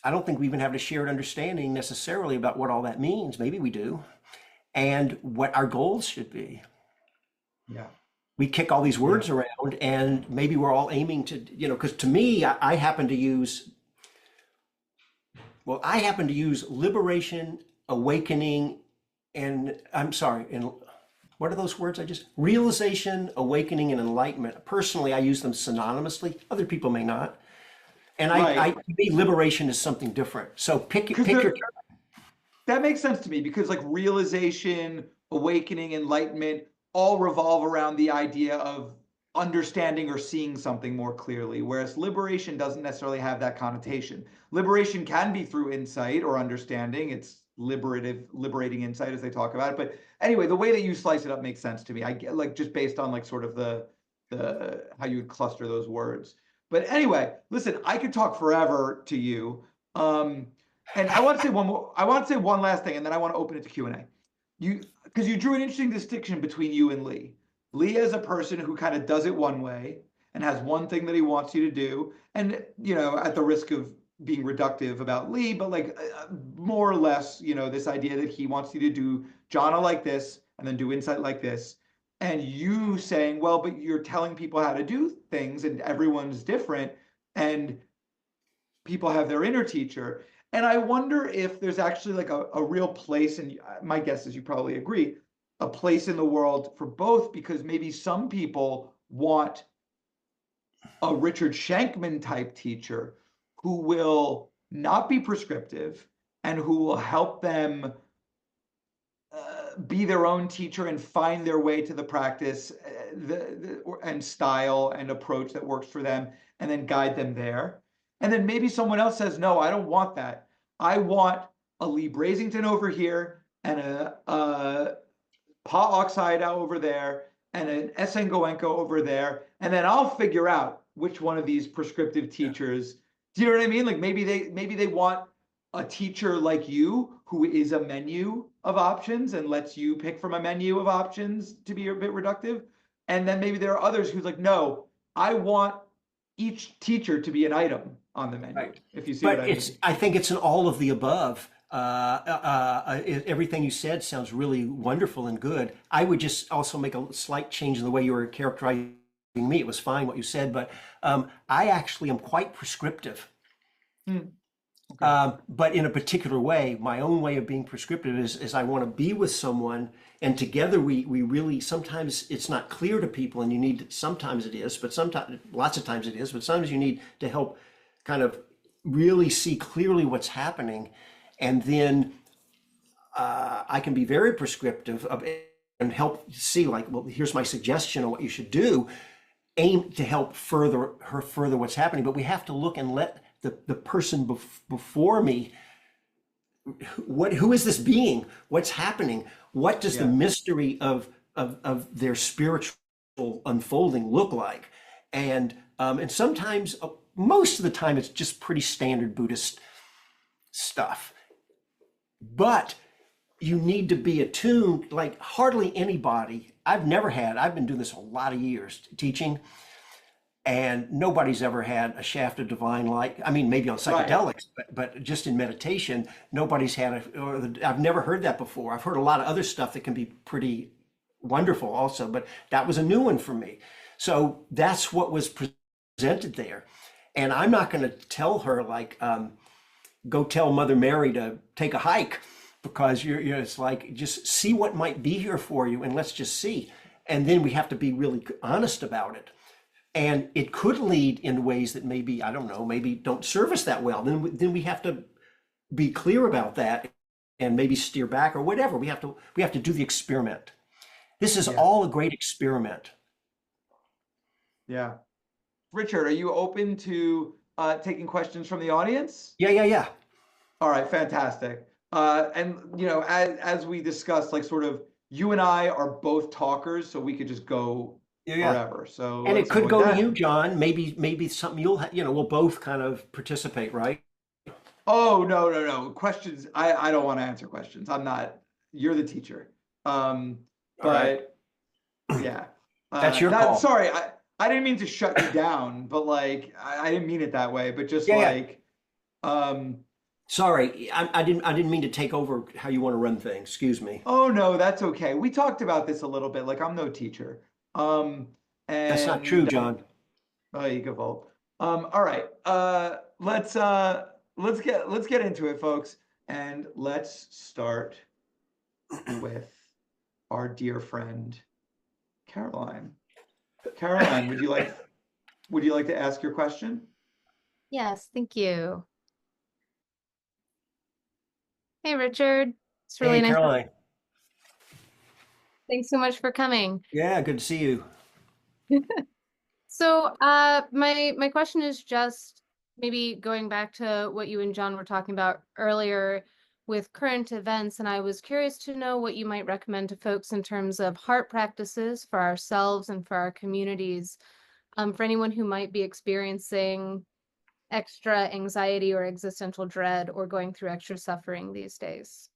Speaker 2: I don't think we even have a shared understanding necessarily about what all that means. Maybe we do. And what our goals should be.
Speaker 1: Yeah.
Speaker 2: We kick all these
Speaker 1: Yeah.
Speaker 2: words around, and maybe we're all aiming to, because to me, I happen to use, liberation, awakening, and I'm sorry, and what are those words I just, realization, awakening, and enlightenment. Personally, I use them synonymously. Other people may not. And
Speaker 1: Right.
Speaker 2: to me, liberation is something different. So pick
Speaker 1: Because
Speaker 2: your,
Speaker 1: that makes sense to me because like realization, awakening, enlightenment all revolve around the idea of understanding or seeing something more clearly, whereas liberation doesn't necessarily have that connotation. Liberation can be through insight or understanding. It's liberating insight as they talk about it. But anyway, the way that you slice it up makes sense to me. I get like just based on like sort of the how you would cluster those words. But anyway, listen, I could talk forever to you. Um, and I want to say one more. I want to say one last thing, and then I want to open it to Q&A. Because you drew an interesting distinction between you and Lee. Lee is a person who kind of does it one way and has one thing that he wants you to do, and at the risk of being reductive about Lee, but like more or less, this idea that he wants you to do jhana like this and then do insight like this, and you saying, well, but you're telling people how to do things, and everyone's different, and people have their inner teacher. And I wonder if there's actually like a real place, and my guess is you probably agree, a place in the world for both, because maybe some people want a Richard Shankman type teacher who will not be prescriptive and who will help them be their own teacher and find their way to the practice and style and approach that works for them, and then guide them there. And then maybe someone else says, no, I don't want that. I want a Lee Brasington over here and a Pa Oxide over there and an Esengoenko over there, and then I'll figure out which one of these prescriptive teachers. Do you know what I mean? Like maybe they want a teacher like you who is a menu of options and lets you pick from a menu of options, to be a bit reductive. And then maybe there are others who's like, no, I want each teacher to be an item on the menu,
Speaker 2: right.
Speaker 1: if you see what
Speaker 2: But
Speaker 1: I mean.
Speaker 2: I think it's an all of the above. Everything you said sounds really wonderful and good. I would just also make a slight change in the way you were characterizing me. It was fine what you said, but I actually am quite prescriptive.
Speaker 1: Hmm. Okay.
Speaker 2: But in a particular way, my own way of being prescriptive is I want to be with someone, and together we really, sometimes it's not clear to people, and you need, sometimes it is, but sometimes, lots of times it is, but sometimes you need to help kind of really see clearly what's happening. And then I can be very prescriptive and help see, like, well, here's my suggestion on what you should do, aim to help further what's happening. But we have to look and let the person before me, who is this being? What's happening? What does the
Speaker 1: Yeah.
Speaker 2: mystery of their spiritual unfolding look like? And sometimes, most of the time, it's just pretty standard Buddhist stuff. But you need to be attuned, like hardly anybody, I've been doing this a lot of years teaching, and nobody's ever had a shaft of divine light. I mean, maybe on
Speaker 1: Right.
Speaker 2: psychedelics, but just in meditation, nobody's had I've never heard that before. I've heard a lot of other stuff that can be pretty wonderful also, but that was a new one for me. So that's what was presented there. And I'm not going to tell her like, go tell Mother Mary to take a hike, because it's like, just see what might be here for you, and let's just see. And then we have to be really honest about it. And it could lead in ways that maybe, I don't know, maybe don't serve us that well. Then we have to be clear about that and maybe steer back or whatever. We have to do the experiment. This is
Speaker 1: Yeah.
Speaker 2: all a great experiment.
Speaker 1: Yeah. Richard, are you open to taking questions from the audience?
Speaker 2: Yeah.
Speaker 1: All right, fantastic. And as we discussed, like sort of you and I are both talkers, so we could just go
Speaker 2: Yeah.
Speaker 1: forever. So
Speaker 2: And it
Speaker 1: let's
Speaker 2: could
Speaker 1: avoid
Speaker 2: go to
Speaker 1: that.
Speaker 2: you, John. Maybe something we'll both kind of participate, right?
Speaker 1: Oh, no, no, no. Questions. I don't want to answer questions. I'm not, you're the teacher.
Speaker 2: All right.
Speaker 1: But yeah.
Speaker 2: That's your
Speaker 1: That
Speaker 2: call.
Speaker 1: sorry, I didn't mean to shut you down, but like I didn't mean it that way, but just
Speaker 2: Yeah, yeah.
Speaker 1: like um
Speaker 2: Sorry, I didn't mean to take over how you want to run things. Excuse me.
Speaker 1: oh no, that's okay. We talked about this a little bit. Like I'm no teacher. Um
Speaker 2: That's not true,
Speaker 1: and
Speaker 2: John.
Speaker 1: oh, you can vote. All right. Let's get into it, folks, and let's start with our dear friend Caroline. Caroline, would you like to ask your question?
Speaker 3: Yes, thank you. Hey, Richard. It's really
Speaker 2: Hey,
Speaker 3: nice.
Speaker 2: Caroline.
Speaker 3: Thanks so much for coming.
Speaker 2: Yeah, good to see you.
Speaker 3: So, my question is just maybe going back to what you and John were talking about earlier with current events, and I was curious to know what you might recommend to folks in terms of heart practices for ourselves and for our communities, for anyone who might be experiencing extra anxiety or existential dread or going through extra suffering these days.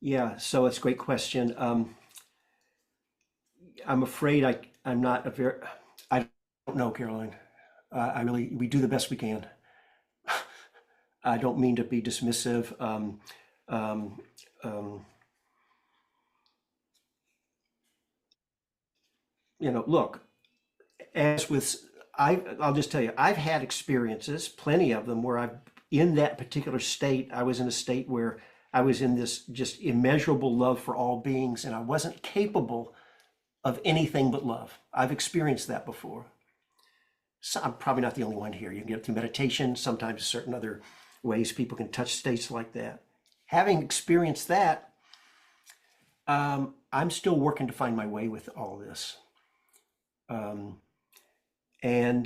Speaker 2: Yeah, so it's a great question. I'm afraid I'm not a very, I don't know, Caroline. We do the best we can. I don't mean to be dismissive. Um, um, Look, as with, I'll just tell you, I've had experiences, plenty of them, where I've, in that particular state, I was in a state where I was in this just immeasurable love for all beings, and I wasn't capable of anything but love. I've experienced that before. So I'm probably not the only one here. You can get it through meditation, sometimes certain other ways people can touch states like that. Having experienced that, I'm still working to find my way with all this. Um, and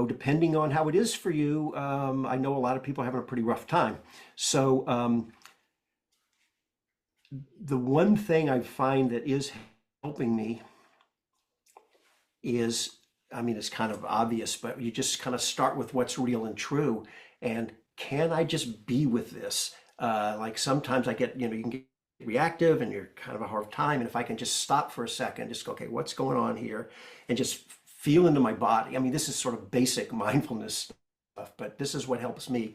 Speaker 2: depending on how it is for you, I know a lot of people are having a pretty rough time. So the one thing I find that is helping me is, I mean, it's kind of obvious, but you just kind of start with what's real and true. And can I just be with this? Like sometimes I get, you can get reactive and you're kind of a hard time. And if I can just stop for a second, just go, okay, what's going on here? And just feel into my body. I mean, this is sort of basic mindfulness stuff, but this is what helps me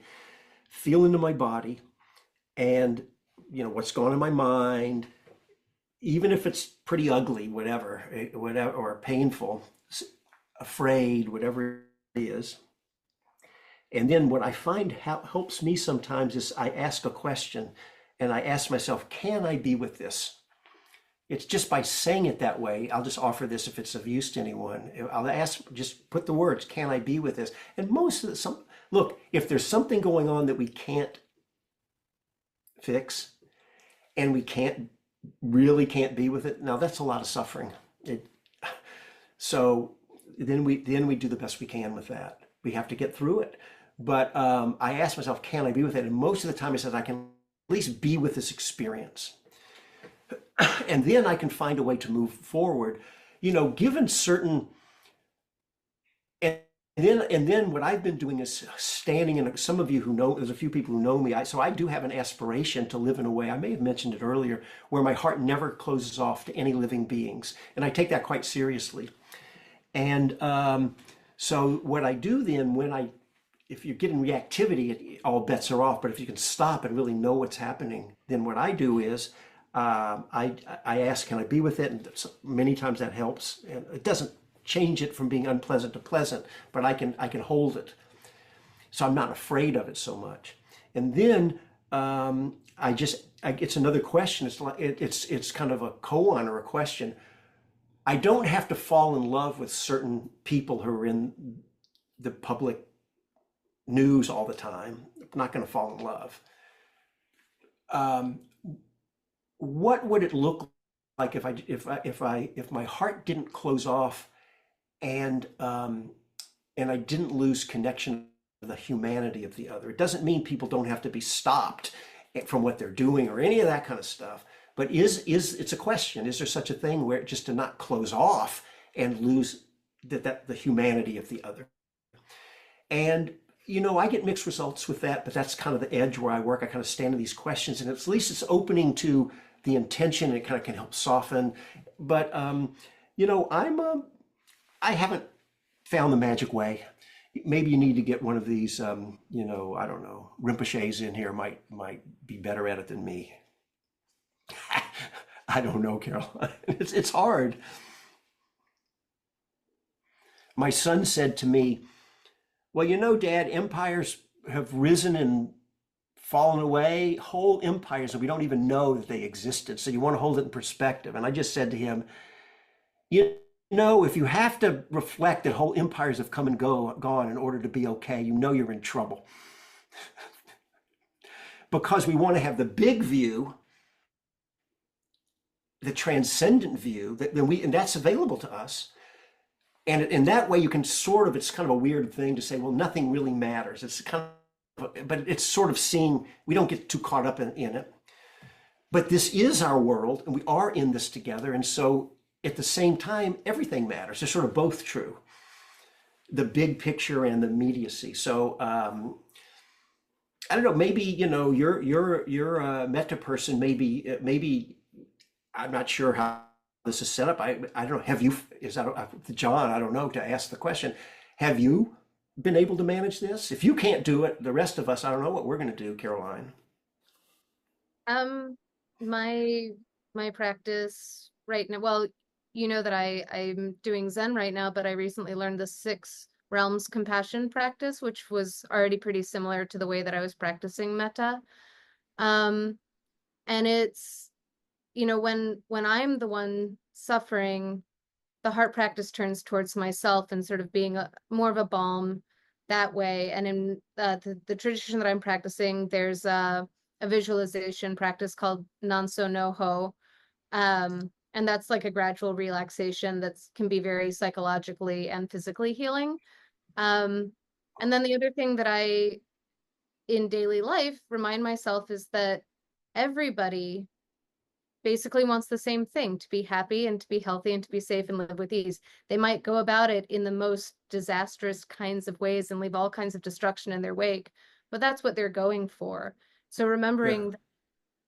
Speaker 2: feel into my body and, what's going on in my mind, even if it's pretty ugly, whatever, or painful, afraid, whatever it is. And then what I find helps me sometimes is I ask a question and I ask myself, can I be with this? It's just by saying it that way. I'll just offer this if it's of use to anyone. I'll ask, just put the words, can I be with this? And most of the, look, if there's something going on that we can't fix and we really can't be with it, now that's a lot of suffering. So then we do the best we can with that. We have to get through it. But I ask myself, can I be with it? And most of the time it says I can at least be with this experience. And then I can find a way to move forward, given certain, and then what I've been doing is standing in, some of you who know, there's a few people who know me, so I do have an aspiration to live in a way, I may have mentioned it earlier, where my heart never closes off to any living beings. And I take that quite seriously. And so what I do then, if you're getting reactivity, all bets are off. But if you can stop and really know what's happening, then what I do is I ask, can I be with it? And many times that helps. And it doesn't change it from being unpleasant to pleasant, but I can hold it. So I'm not afraid of it so much. And then it's another question. It's like it's kind of a koan or a question. I don't have to fall in love with certain people who are in the public news all the time. I'm not going to fall in love. What would it look like if my heart didn't close off and I didn't lose connection to the humanity of the other? It doesn't mean people don't have to be stopped from what they're doing or any of that kind of stuff. But it's a question, is there such a thing where just to not close off and lose the humanity of the other? And, I get mixed results with that, but that's kind of the edge where I work. I kind of stand in these questions and at least it's opening to the intention and it kind of can help soften. But I haven't found the magic way. Maybe you need to get one of these, I don't know, Rinpoches in here might be better at it than me. I don't know, Carol. It's hard. My son said to me, well, Dad, empires have risen and fallen away, whole empires, and we don't even know that they existed. So you want to hold it in perspective. And I just said to him, if you have to reflect that whole empires have come and gone in order to be okay, you're in trouble. Because we want to have the big view, the transcendent view, and that's available to us. And in that way, you can it's kind of a weird thing to say, well, nothing really matters. It's but it's sort of seeing, we don't get too caught up in it. But this is our world, and we are in this together. And so at the same time, everything matters. They're sort of both true, the big picture and the immediacy. So I don't know, maybe, you're a metta person, maybe I'm not sure how this is set up. I don't know. John, I don't know, to ask the question. Have you been able to manage this? If you can't do it, the rest of us, I don't know what we're going to do, Caroline.
Speaker 3: My practice right now, well, that I'm doing Zen right now, but I recently learned the 6 realms compassion practice, which was already pretty similar to the way that I was practicing metta. And it's, when I'm the one suffering, the heart practice turns towards myself and sort of being more of a balm that way. And in the tradition that I'm practicing, there's a visualization practice called Nanso no Ho. And that's like a gradual relaxation that can be very psychologically and physically healing. And then the other thing that I, in daily life, remind myself is that everybody basically wants the same thing: to be happy and to be healthy and to be safe and live with ease. They might go about it in the most disastrous kinds of ways and leave all kinds of destruction in their wake, but that's what they're going for. So remembering that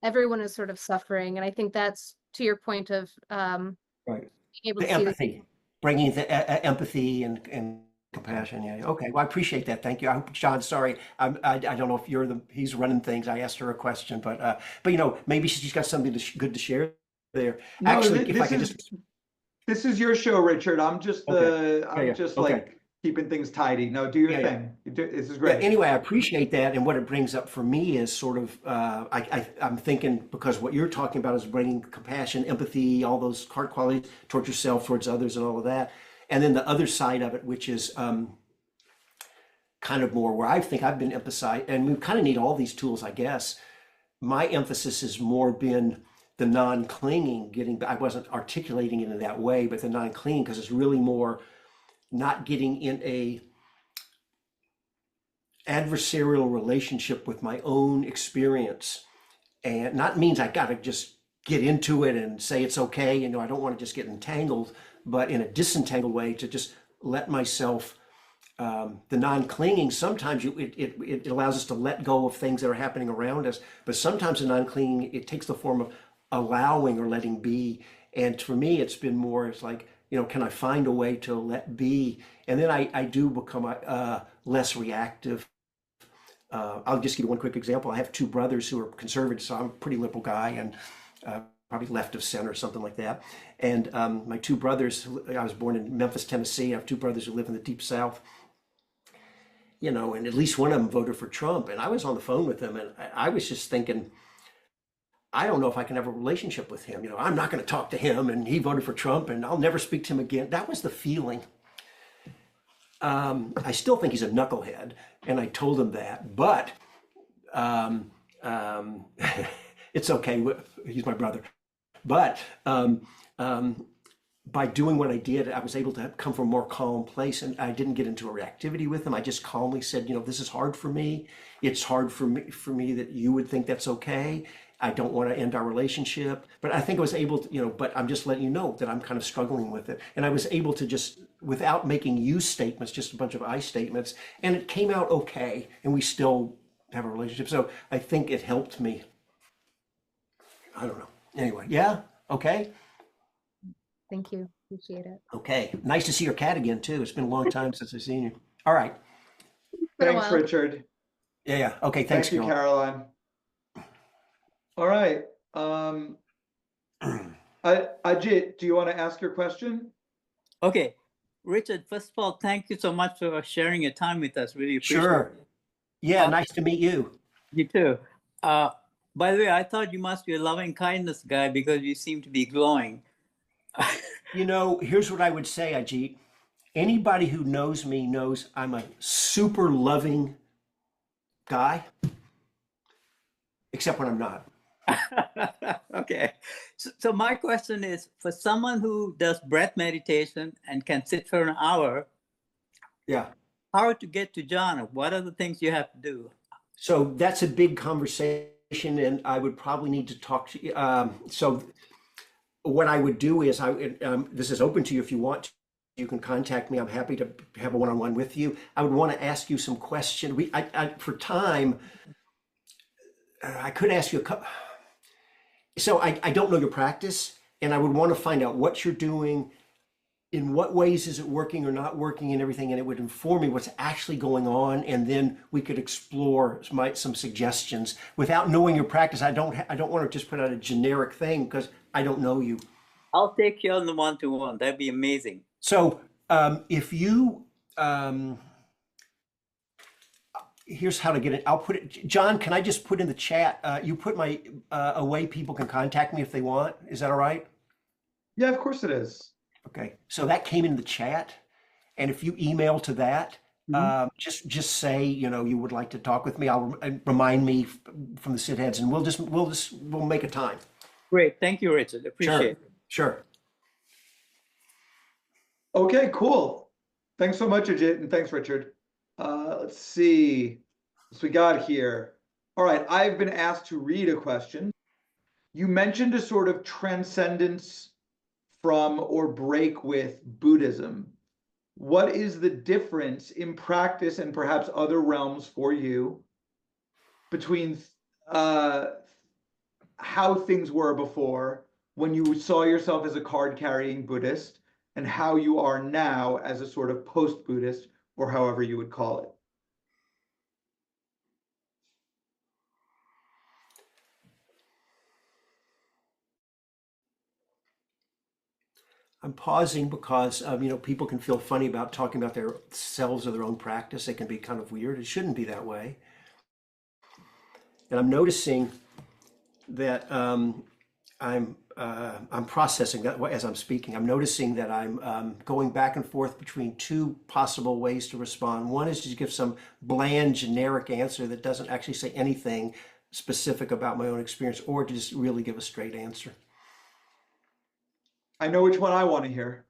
Speaker 3: everyone is sort of suffering, and I think that's to your point of
Speaker 2: Right.
Speaker 3: being able
Speaker 2: The
Speaker 3: to see
Speaker 2: empathy, bringing the empathy and compassion. Yeah. Okay. Well, I appreciate that. Thank you. John, sorry. I don't know if he's running things. I asked her a question, but maybe she's got something good to share there.
Speaker 1: No,
Speaker 2: Actually, if I could just.
Speaker 1: This is your show, Richard. I'm just
Speaker 2: Okay.
Speaker 1: keeping things tidy. No, do your thing. This is great.
Speaker 2: Anyway, I appreciate that, and what it brings up for me is sort of I'm thinking, because what you're talking about is bringing compassion, empathy, all those heart qualities towards yourself, towards others, and all of that, and then the other side of it, which is kind of more where I think I've been emphasized, and we kind of need all these tools, I guess. My emphasis has more been the non-clinging, I wasn't articulating it in that way, but the non-clinging, because it's really more not getting in a adversarial relationship with my own experience. And not means I got to just get into it and say it's okay. I don't want to just get entangled, but in a disentangled way, to just let myself, the non-clinging, sometimes it allows us to let go of things that are happening around us, but sometimes the non-clinging, it takes the form of allowing or letting be. And for me, it's been more, it's like, can I find a way to let be? And then I do become less reactive. I'll just give you one quick example. I have 2 brothers who are conservative, so I'm a pretty liberal guy, and probably left of center or something like that. And my 2 brothers, I was born in Memphis, Tennessee. I have 2 brothers who live in the deep South. And at least one of them voted for Trump. And I was on the phone with them, and I was just thinking, I don't know if I can have a relationship with him. I'm not going to talk to him, and he voted for Trump, and I'll never speak to him again. That was the feeling. I still think he's a knucklehead, and I told him that, but it's okay. He's my brother. But by doing what I did, I was able to come from a more calm place, and I didn't get into a reactivity with him. I just calmly said, this is hard for me. It's hard for me that you would think that's okay. I don't want to end our relationship, but I think I was able to, but I'm just letting you know that I'm kind of struggling with it. And I was able to just, without making you statements, just a bunch of I statements, and it came out okay, and we still have a relationship. So I think it helped me. I don't know. Anyway, yeah, okay.
Speaker 3: Thank you. Appreciate it.
Speaker 2: Okay, nice to see your cat again too. It's been a long time since I've seen you. All right.
Speaker 3: Been a
Speaker 1: Thanks,
Speaker 3: while.
Speaker 1: Richard.
Speaker 2: Yeah, yeah. Okay, thanks,
Speaker 1: Thank you,
Speaker 2: Carol.
Speaker 1: Caroline. All right. Ajit, do you want to ask your question?
Speaker 4: Okay, Richard, first of all, thank you so much for sharing your time with us. Really appreciate
Speaker 2: Sure.
Speaker 4: it.
Speaker 2: Yeah, nice to meet you.
Speaker 4: You too. By the way, I thought you must be a loving kindness guy because you seem to be glowing.
Speaker 2: You know, here's what I would say, Ajit. Anybody who knows me knows I'm a super loving guy, except when I'm not.
Speaker 4: Okay. So my question is, for someone who does breath meditation and can sit for an hour,
Speaker 2: Yeah.
Speaker 4: how to get to jhana? What are the things you have to do?
Speaker 2: So that's a big conversation, and I would probably need to talk to you. So what I would do is, this is open to you if you want to. You can contact me. I'm happy to have a one-on-one with you. I would want to ask you some questions. For time, I could ask you a couple. So I don't know your practice, and I would want to find out what you're doing, in what ways is it working or not working, and everything, and it would inform me what's actually going on, and then we could explore some suggestions. Without knowing your practice, I don't want to just put out a generic thing because I don't know you.
Speaker 4: I'll take you on the one-to-one. That'd be amazing.
Speaker 2: So if you, here's how to get it. I'll put it, John, can I just put in the chat, you put my, a way people can contact me if they want. Is that all right?
Speaker 1: Yeah, of course it is.
Speaker 2: Okay, so that came in the chat. And if you email to that, just say, you would like to talk with me. I'll remind me from the sit heads, and we'll make a time.
Speaker 4: Great. Thank you, Richard. Appreciate it.
Speaker 2: Sure.
Speaker 1: Okay, cool. Thanks so much, Ajit, and thanks, Richard. Let's see what we got here. All right, I've been asked to read a question. You mentioned a sort of transcendence from or break with Buddhism. What is the difference in practice and perhaps other realms for you between how things were before when you saw yourself as a card-carrying Buddhist and how you are now as a sort of post-Buddhist, or however you would call it?
Speaker 2: I'm pausing because people can feel funny about talking about their selves or their own practice. It can be kind of weird. It shouldn't be that way. And I'm noticing that I'm processing that as I'm speaking. I'm noticing that I'm going back and forth between two possible ways to respond. One is to give some bland, generic answer that doesn't actually say anything specific about my own experience, or to just really give a straight answer.
Speaker 1: I know which one I want to hear.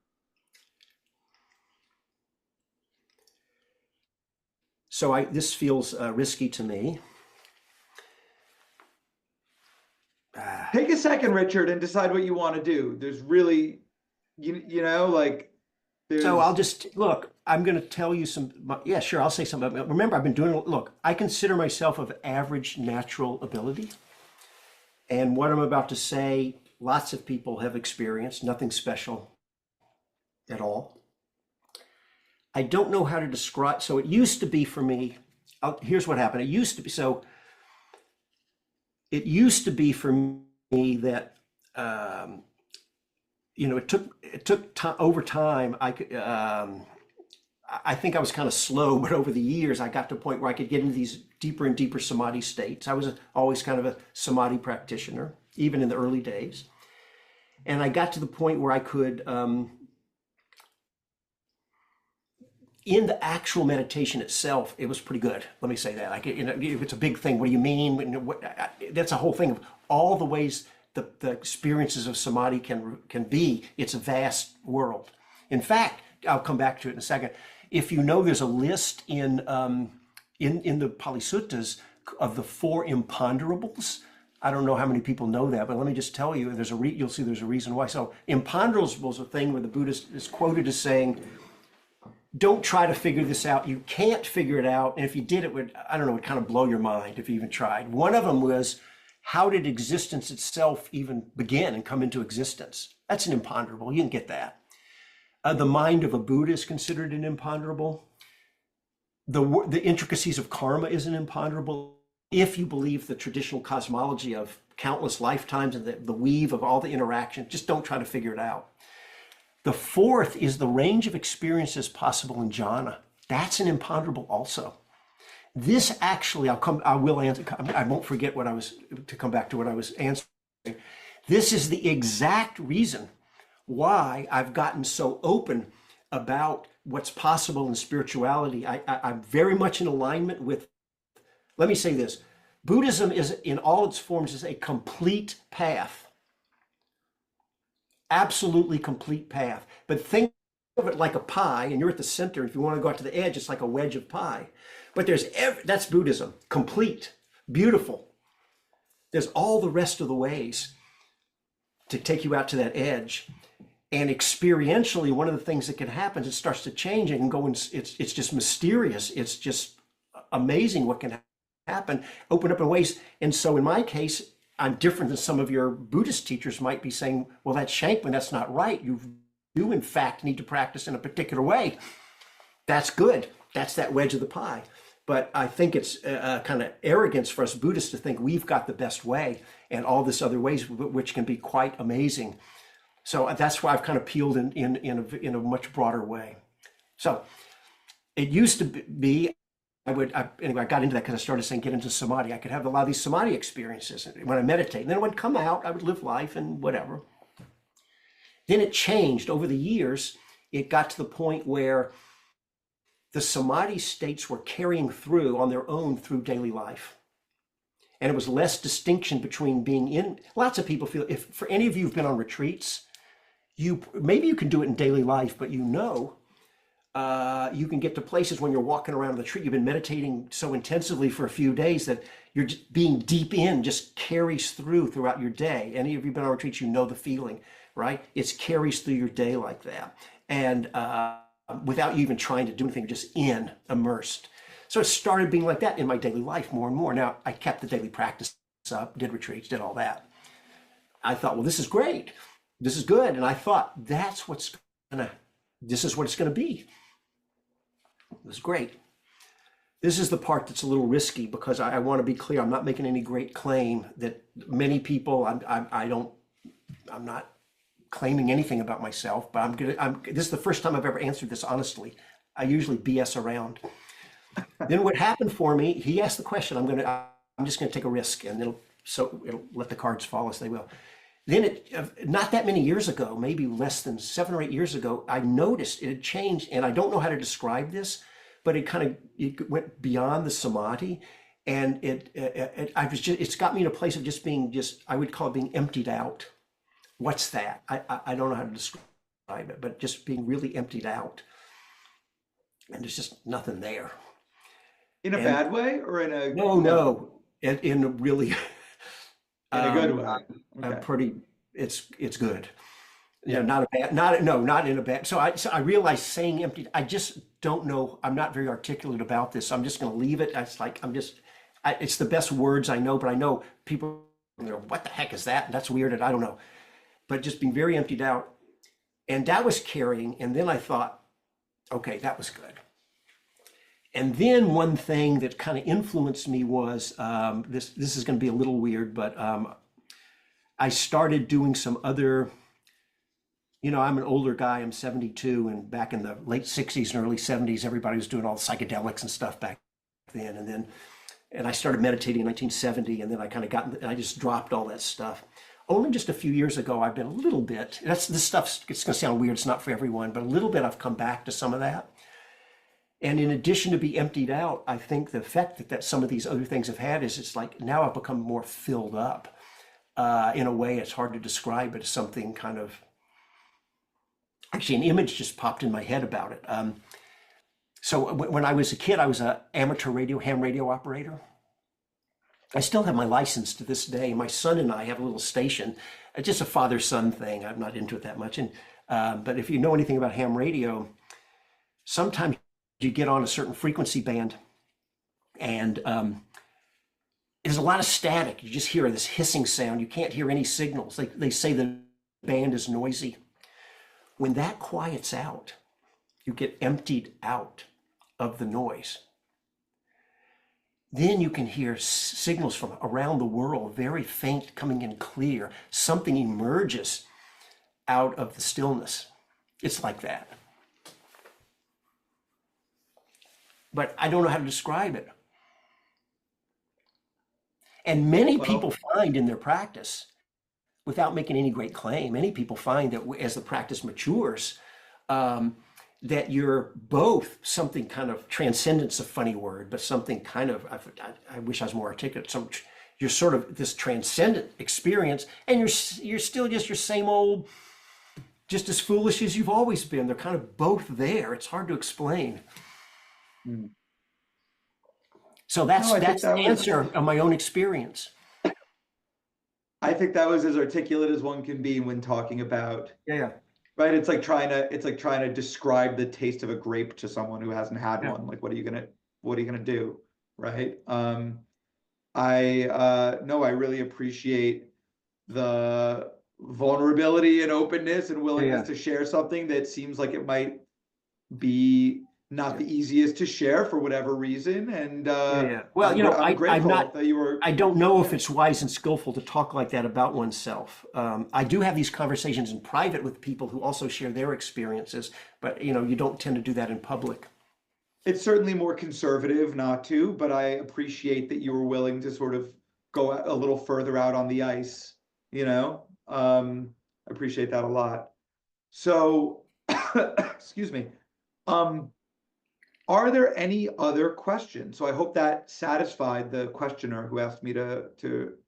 Speaker 2: So this feels risky to me.
Speaker 1: Take a second, Richard, and decide what you want to do. There's really,
Speaker 2: So I'll just, look, I'm going to tell you yeah, sure, I'll say something. Remember, I've been doing, look, I consider myself of average natural ability. And what I'm about to say, lots of people have experienced, nothing special at all. I don't know how to describe, so it used to be for me, here's what happened. It used to be for me that, it took time, over time, I think I was kind of slow, but over the years, I got to a point where I could get into these deeper and deeper samadhi states. I was always kind of a samadhi practitioner, even in the early days. And I got to the point where I could, in the actual meditation itself, it was pretty good. Let me say that. If it's a big thing, what do you mean? That's a whole thing of all the ways the experiences of samadhi can be. It's a vast world. In fact, I'll come back to it in a second. If you know, there's a list in the Pali Suttas of the 4 imponderables. I don't know how many people know that, but let me just tell you, you'll see there's a reason why. So imponderables is a thing where the Buddha is quoted as saying, don't try to figure this out. You can't figure it out. And if you did, it would kind of blow your mind if you even tried. One of them was, how did existence itself even begin and come into existence? That's an imponderable. You didn't get that. The mind of a Buddha is considered an imponderable. The intricacies of karma is an imponderable. If you believe the traditional cosmology of countless lifetimes and the weave of all the interaction, just don't try to figure it out. The fourth is the range of experiences possible in jhana. That's an imponderable also. This actually, I will answer, I won't forget to come back to what I was answering. This is the exact reason why I've gotten so open about what's possible in spirituality. I'm very much in alignment with, let me say this, Buddhism is in all its forms is a complete path. Absolutely complete path. But think of it like a pie, and you're at the center. If you want to go out to the edge, it's like a wedge of pie. But that's Buddhism, complete, beautiful. There's all the rest of the ways to take you out to that edge. And experientially, one of the things that can happen is it starts to change and go, it's just mysterious. It's just amazing what can happen, open up in ways. And so in my case, I'm different than some of your Buddhist teachers might be saying, well, that's Shankman, that's not right. You in fact need to practice in a particular way. That's good. That's that wedge of the pie. But I think it's kind of arrogance for us Buddhists to think we've got the best way and all this other ways, which can be quite amazing. So that's why I've kind of peeled in a much broader way. So it used to be, anyway, I got into that because I started saying get into samadhi. I could have a lot of these samadhi experiences when I meditate. And then when I would come out, I would live life and whatever. Then it changed over the years. It got to the point where the samadhi states were carrying through on their own through daily life. And it was less distinction between being in, lots of people feel, if for any of you who've been on retreats, maybe you can do it in daily life, but you can get to places when you're walking around the retreat, you've been meditating so intensively for a few days that you're just being deep in just carries throughout your day. Any of you been on retreats, you know the feeling, right? It carries through your day like that. And without you even trying to do anything, just immersed. So it started being like that in my daily life more and more. Now I kept the daily practice up, did retreats, did all that. I thought, well, this is great. This is good. And I thought this is what it's going to be. It was great. This is the part that's a little risky because I want to be clear. I'm not making any great claim that many people, I'm not claiming anything about myself, but this is the first time I've ever answered this honestly. I usually BS around. Then what happened for me, he asked the question, I'm just going to take a risk and it'll let the cards fall as they will. Then not that many years ago, maybe less than 7 or 8 years ago, I noticed it had changed, and I don't know how to describe this, but it went beyond the samadhi, and it's got me in a place of I would call it being emptied out. What's that? I don't know how to describe it, but just being really emptied out, and there's just nothing there.
Speaker 1: In a bad way or in a
Speaker 2: in a really
Speaker 1: in a good way.
Speaker 2: Okay. It's good. Yeah, not in a bad. So I realized saying empty, I just don't know. I'm not very articulate about this. I'm just going to leave it. It's like, it's the best words I know, but I know people, what the heck is that? And that's weird. And I don't know, but just being very emptied out. And that was carrying. And then I thought, okay, that was good. And then one thing that kind of influenced me was, this is going to be a little weird, but I started doing some other, I'm an older guy, I'm 72, and back in the late 60s and early 70s, everybody was doing all the psychedelics and stuff back then. And I started meditating in 1970, and then I just dropped all that stuff. Only just a few years ago, I've been a little bit, this stuff, it's going to sound weird, it's not for everyone, but a little bit I've come back to some of that. And in addition to be emptied out, I think the effect that some of these other things have had is it's like now I've become more filled up. In a way, it's hard to describe it as something kind of, actually an image just popped in my head about it. So when I was a kid, I was an amateur ham radio operator. I still have my license to this day. My son and I have a little station, just a father-son thing. I'm not into it that much. But if you know anything about ham radio, sometimes you get on a certain frequency band and there's a lot of static. You just hear this hissing sound. You can't hear any signals. They say the band is noisy. When that quiets out, you get emptied out of the noise. Then you can hear signals from around the world, very faint, coming in clear. Something emerges out of the stillness. It's like that. But I don't know how to describe it. And many people find in their practice, without making any great claim, many people find that as the practice matures, that you're both something kind of, transcendence, a funny word, but something kind of, I wish I was more articulate. You're sort of this transcendent experience, and you're still just your same old, just as foolish as you've always been. They're kind of both there. It's hard to explain.
Speaker 1: Mm.
Speaker 2: So that's
Speaker 1: No,
Speaker 2: the answer of my own experience.
Speaker 1: I think that was as articulate as one can be when talking about,
Speaker 2: Yeah.
Speaker 1: right? It's like trying to describe the taste of a grape to someone who hasn't had one. Like, what are you gonna do, right? I really appreciate the vulnerability and openness and willingness to share something that seems like it might be not the easiest to share for whatever reason. And
Speaker 2: Well,
Speaker 1: I'm grateful that you were.
Speaker 2: I don't know if it's wise and skillful to talk like that about oneself. I do have these conversations in private with people who also share their experiences, but you don't tend to do that in public.
Speaker 1: It's certainly more conservative not to, but I appreciate that you were willing to sort of go a little further out on the ice, I appreciate that a lot. So, excuse me. Are there any other questions? So I hope that satisfied the questioner who asked me to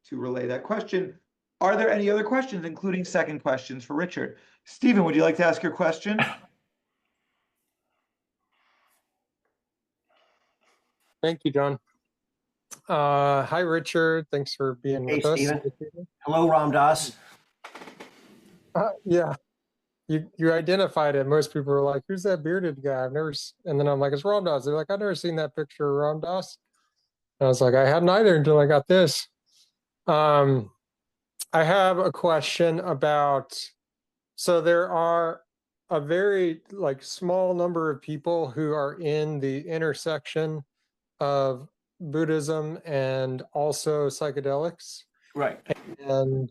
Speaker 1: relay that question. Are there any other questions, including second questions for Richard? Stephen, would you like to ask your question?
Speaker 5: Thank you, John. Hi, Richard. Thanks for being with us.
Speaker 2: Stephen. Hello, Ram Dass.
Speaker 5: Yeah, you identified it. Most people are like, "Who's that bearded guy?" And then I'm like, "It's Ram Dass." They're like, "I've never seen that picture of Ram Dass." And I was like, "I hadn't either until I got this." I have a question about. So there are a very small number of people who are in the intersection of Buddhism and also psychedelics.
Speaker 2: Right.
Speaker 5: And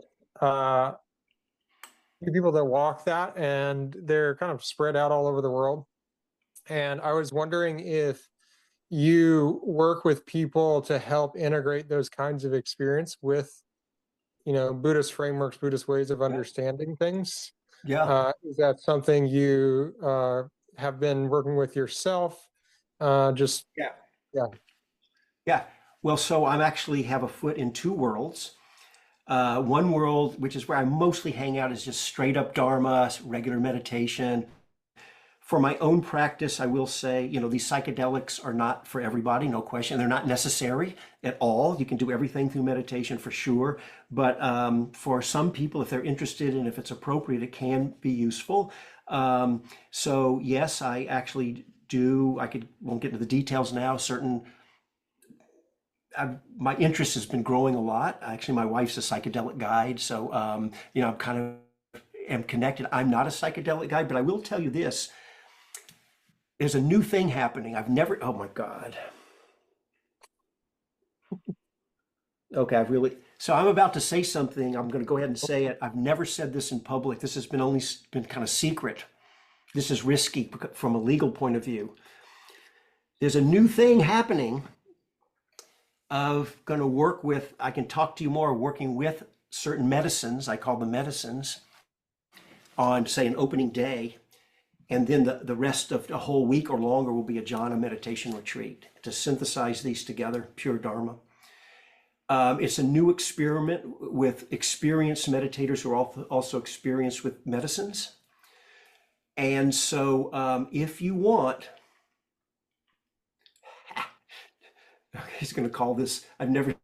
Speaker 5: people that walk that, and they're kind of spread out all over the world. And I was wondering if you work with people to help integrate those kinds of experience with, Buddhist frameworks, Buddhist ways of understanding things.
Speaker 2: Yeah.
Speaker 5: Is that something you have been working with yourself?
Speaker 2: Yeah. Well, so I actually have a foot in two worlds. One world, which is where I mostly hang out, is just straight up Dharma, regular meditation. For my own practice, I will say, these psychedelics are not for everybody, no question. They're not necessary at all. You can do everything through meditation for sure. But for some people, if they're interested and if it's appropriate, it can be useful. So yes, I actually do. Won't get into the details now. My interest has been growing a lot. Actually, my wife's a psychedelic guide, so I'm kind of am connected. I'm not a psychedelic guide, but I will tell you this. There's a new thing happening. Oh my God. Okay, so I'm about to say something. I'm going to go ahead and say it. I've never said this in public. This has only been kind of secret. This is risky from a legal point of view. There's a new thing happening of going to work with, I can talk to you more, working with certain medicines, I call them medicines, on say an opening day. And then the rest of a whole week or longer will be a jhana meditation retreat to synthesize these together, pure Dharma. It's a new experiment with experienced meditators who are also experienced with medicines. And so if you want, he's going to call this, I've never,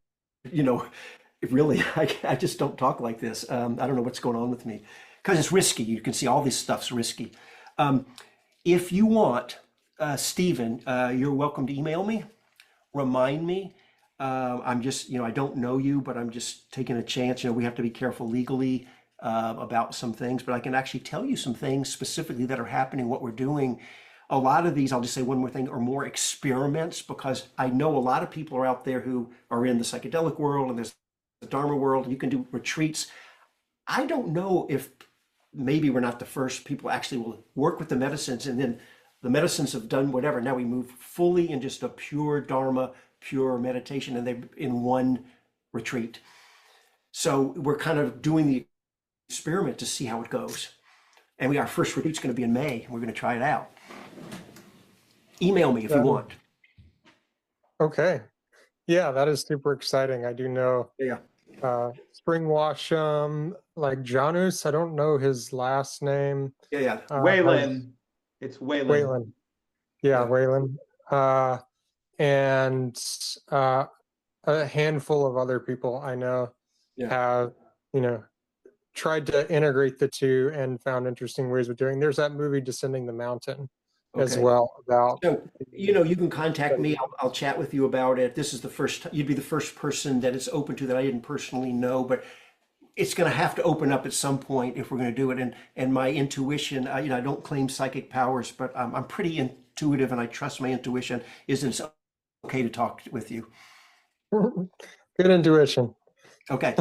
Speaker 2: really, I just don't talk like this. I don't know what's going on with me because it's risky. You can see all this stuff's risky. If you want, Stephen, you're welcome to email me, remind me. I'm just, I don't know you, but I'm just taking a chance. We have to be careful legally. about some things, but I can actually tell you some things specifically that are happening, what we're doing. A lot of these, I'll just say one more thing, are more experiments, because I know a lot of people are out there who are in the psychedelic world and there's the Dharma world, and you can do retreats. I don't know if maybe we're not the first people actually will work with the medicines, and then the medicines have done whatever. Now we move fully in just a pure Dharma, pure meditation, and they're in one retreat. So we're kind of doing the experiment to see how it goes. And our first retreat's going to be in May, and we're going to try it out. Email me if you want.
Speaker 5: Okay. Yeah, that is super exciting. I do know
Speaker 2: Yeah.
Speaker 5: Springwash, like Janus, I don't know his last name.
Speaker 2: Yeah.
Speaker 1: Waylon. It's Waylon.
Speaker 5: Waylon. Yeah, Waylon. And a handful of other people I know have, tried to integrate the two and found interesting ways of doing. There's that movie Descending the Mountain as well about.
Speaker 2: So, you can contact me. I'll chat with you about it. This is the first, you'd be the first person that it's open to that I didn't personally know, but it's going to have to open up at some point if we're going to do it. And my intuition, I don't claim psychic powers, but I'm pretty intuitive, and I trust my intuition. Is it's okay to talk with you?
Speaker 5: Good intuition.
Speaker 2: Okay.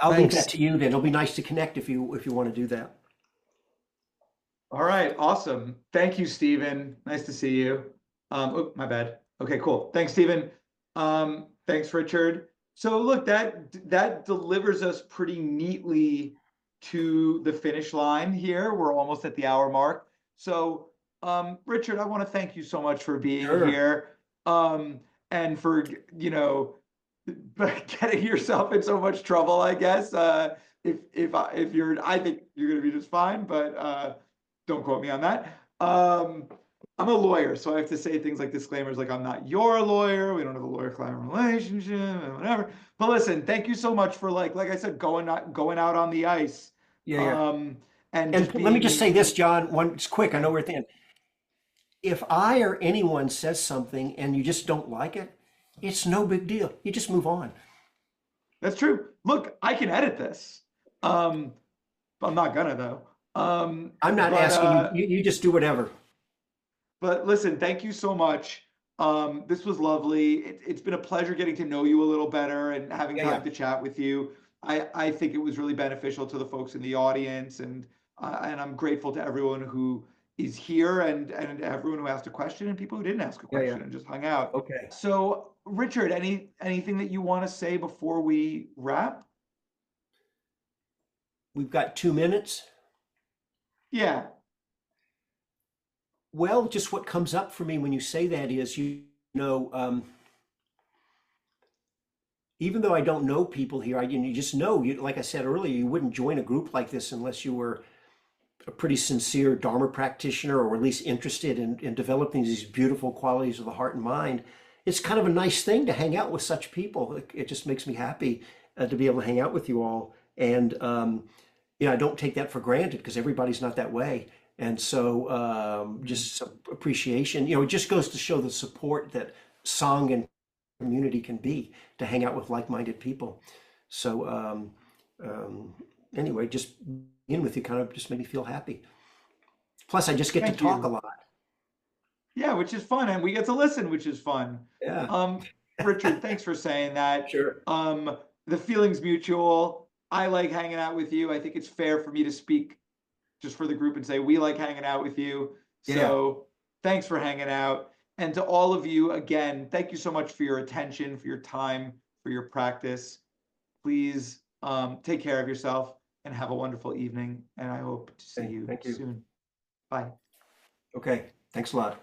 Speaker 2: I'll leave that to you then. It'll be nice to connect if you want to do that.
Speaker 1: All right, awesome. Thank you, Stephen. Nice to see you. Oh, my bad. Okay, cool. Thanks, Stephen. Thanks, Richard. So look, that delivers us pretty neatly to the finish line here. We're almost at the hour mark. So, Richard, I want to thank you so much for being here, and for getting yourself in so much trouble, I guess. If you're, I think you're gonna be just fine, but don't quote me on that. I'm a lawyer, so I have to say things like disclaimers, like I'm not your lawyer. We don't have a lawyer-client relationship, and whatever. But listen, thank you so much for like I said, going out on the ice. And
Speaker 2: let me just say this, John. It's quick. I know we're at the end. If I or anyone says something and you just don't like it, it's no big deal. You just move on.
Speaker 1: That's true. Look, I can edit this. I'm not gonna though.
Speaker 2: I'm not asking you. You just do whatever.
Speaker 1: But listen, thank you so much. This was lovely. It's been a pleasure getting to know you a little better and having time to chat with you. I think it was really beneficial to the folks in the audience, and I'm grateful to everyone who is here and everyone who asked a question and people who didn't ask a question and just hung out.
Speaker 2: Okay.
Speaker 1: So, Richard, anything that you want to say before we wrap?
Speaker 2: We've got 2 minutes.
Speaker 1: Yeah.
Speaker 2: Well, just what comes up for me when you say that is, even though I don't know people here, you just know, like I said earlier, you wouldn't join a group like this unless you were a pretty sincere Dharma practitioner, or at least interested in developing these beautiful qualities of the heart and mind. It's kind of a nice thing to hang out with such people. It just makes me happy to be able to hang out with you all. And, I don't take that for granted, because everybody's not that way. And so just some appreciation, it just goes to show the support that Sangha and community can be, to hang out with like-minded people. So anyway, just being with you kind of just made me feel happy. Plus, I just get to talk a lot.
Speaker 1: Yeah, which is fun. And we get to listen, which is fun.
Speaker 2: Yeah.
Speaker 1: Richard, thanks for saying that.
Speaker 2: Sure.
Speaker 1: The feeling's mutual. I like hanging out with you. I think it's fair for me to speak just for the group and say we like hanging out with you. So thanks for hanging out. And to all of you, again, thank you so much for your attention, for your time, for your practice. Please take care of yourself and have a wonderful evening. And I hope to see you soon. Bye.
Speaker 2: Okay. Thanks a lot.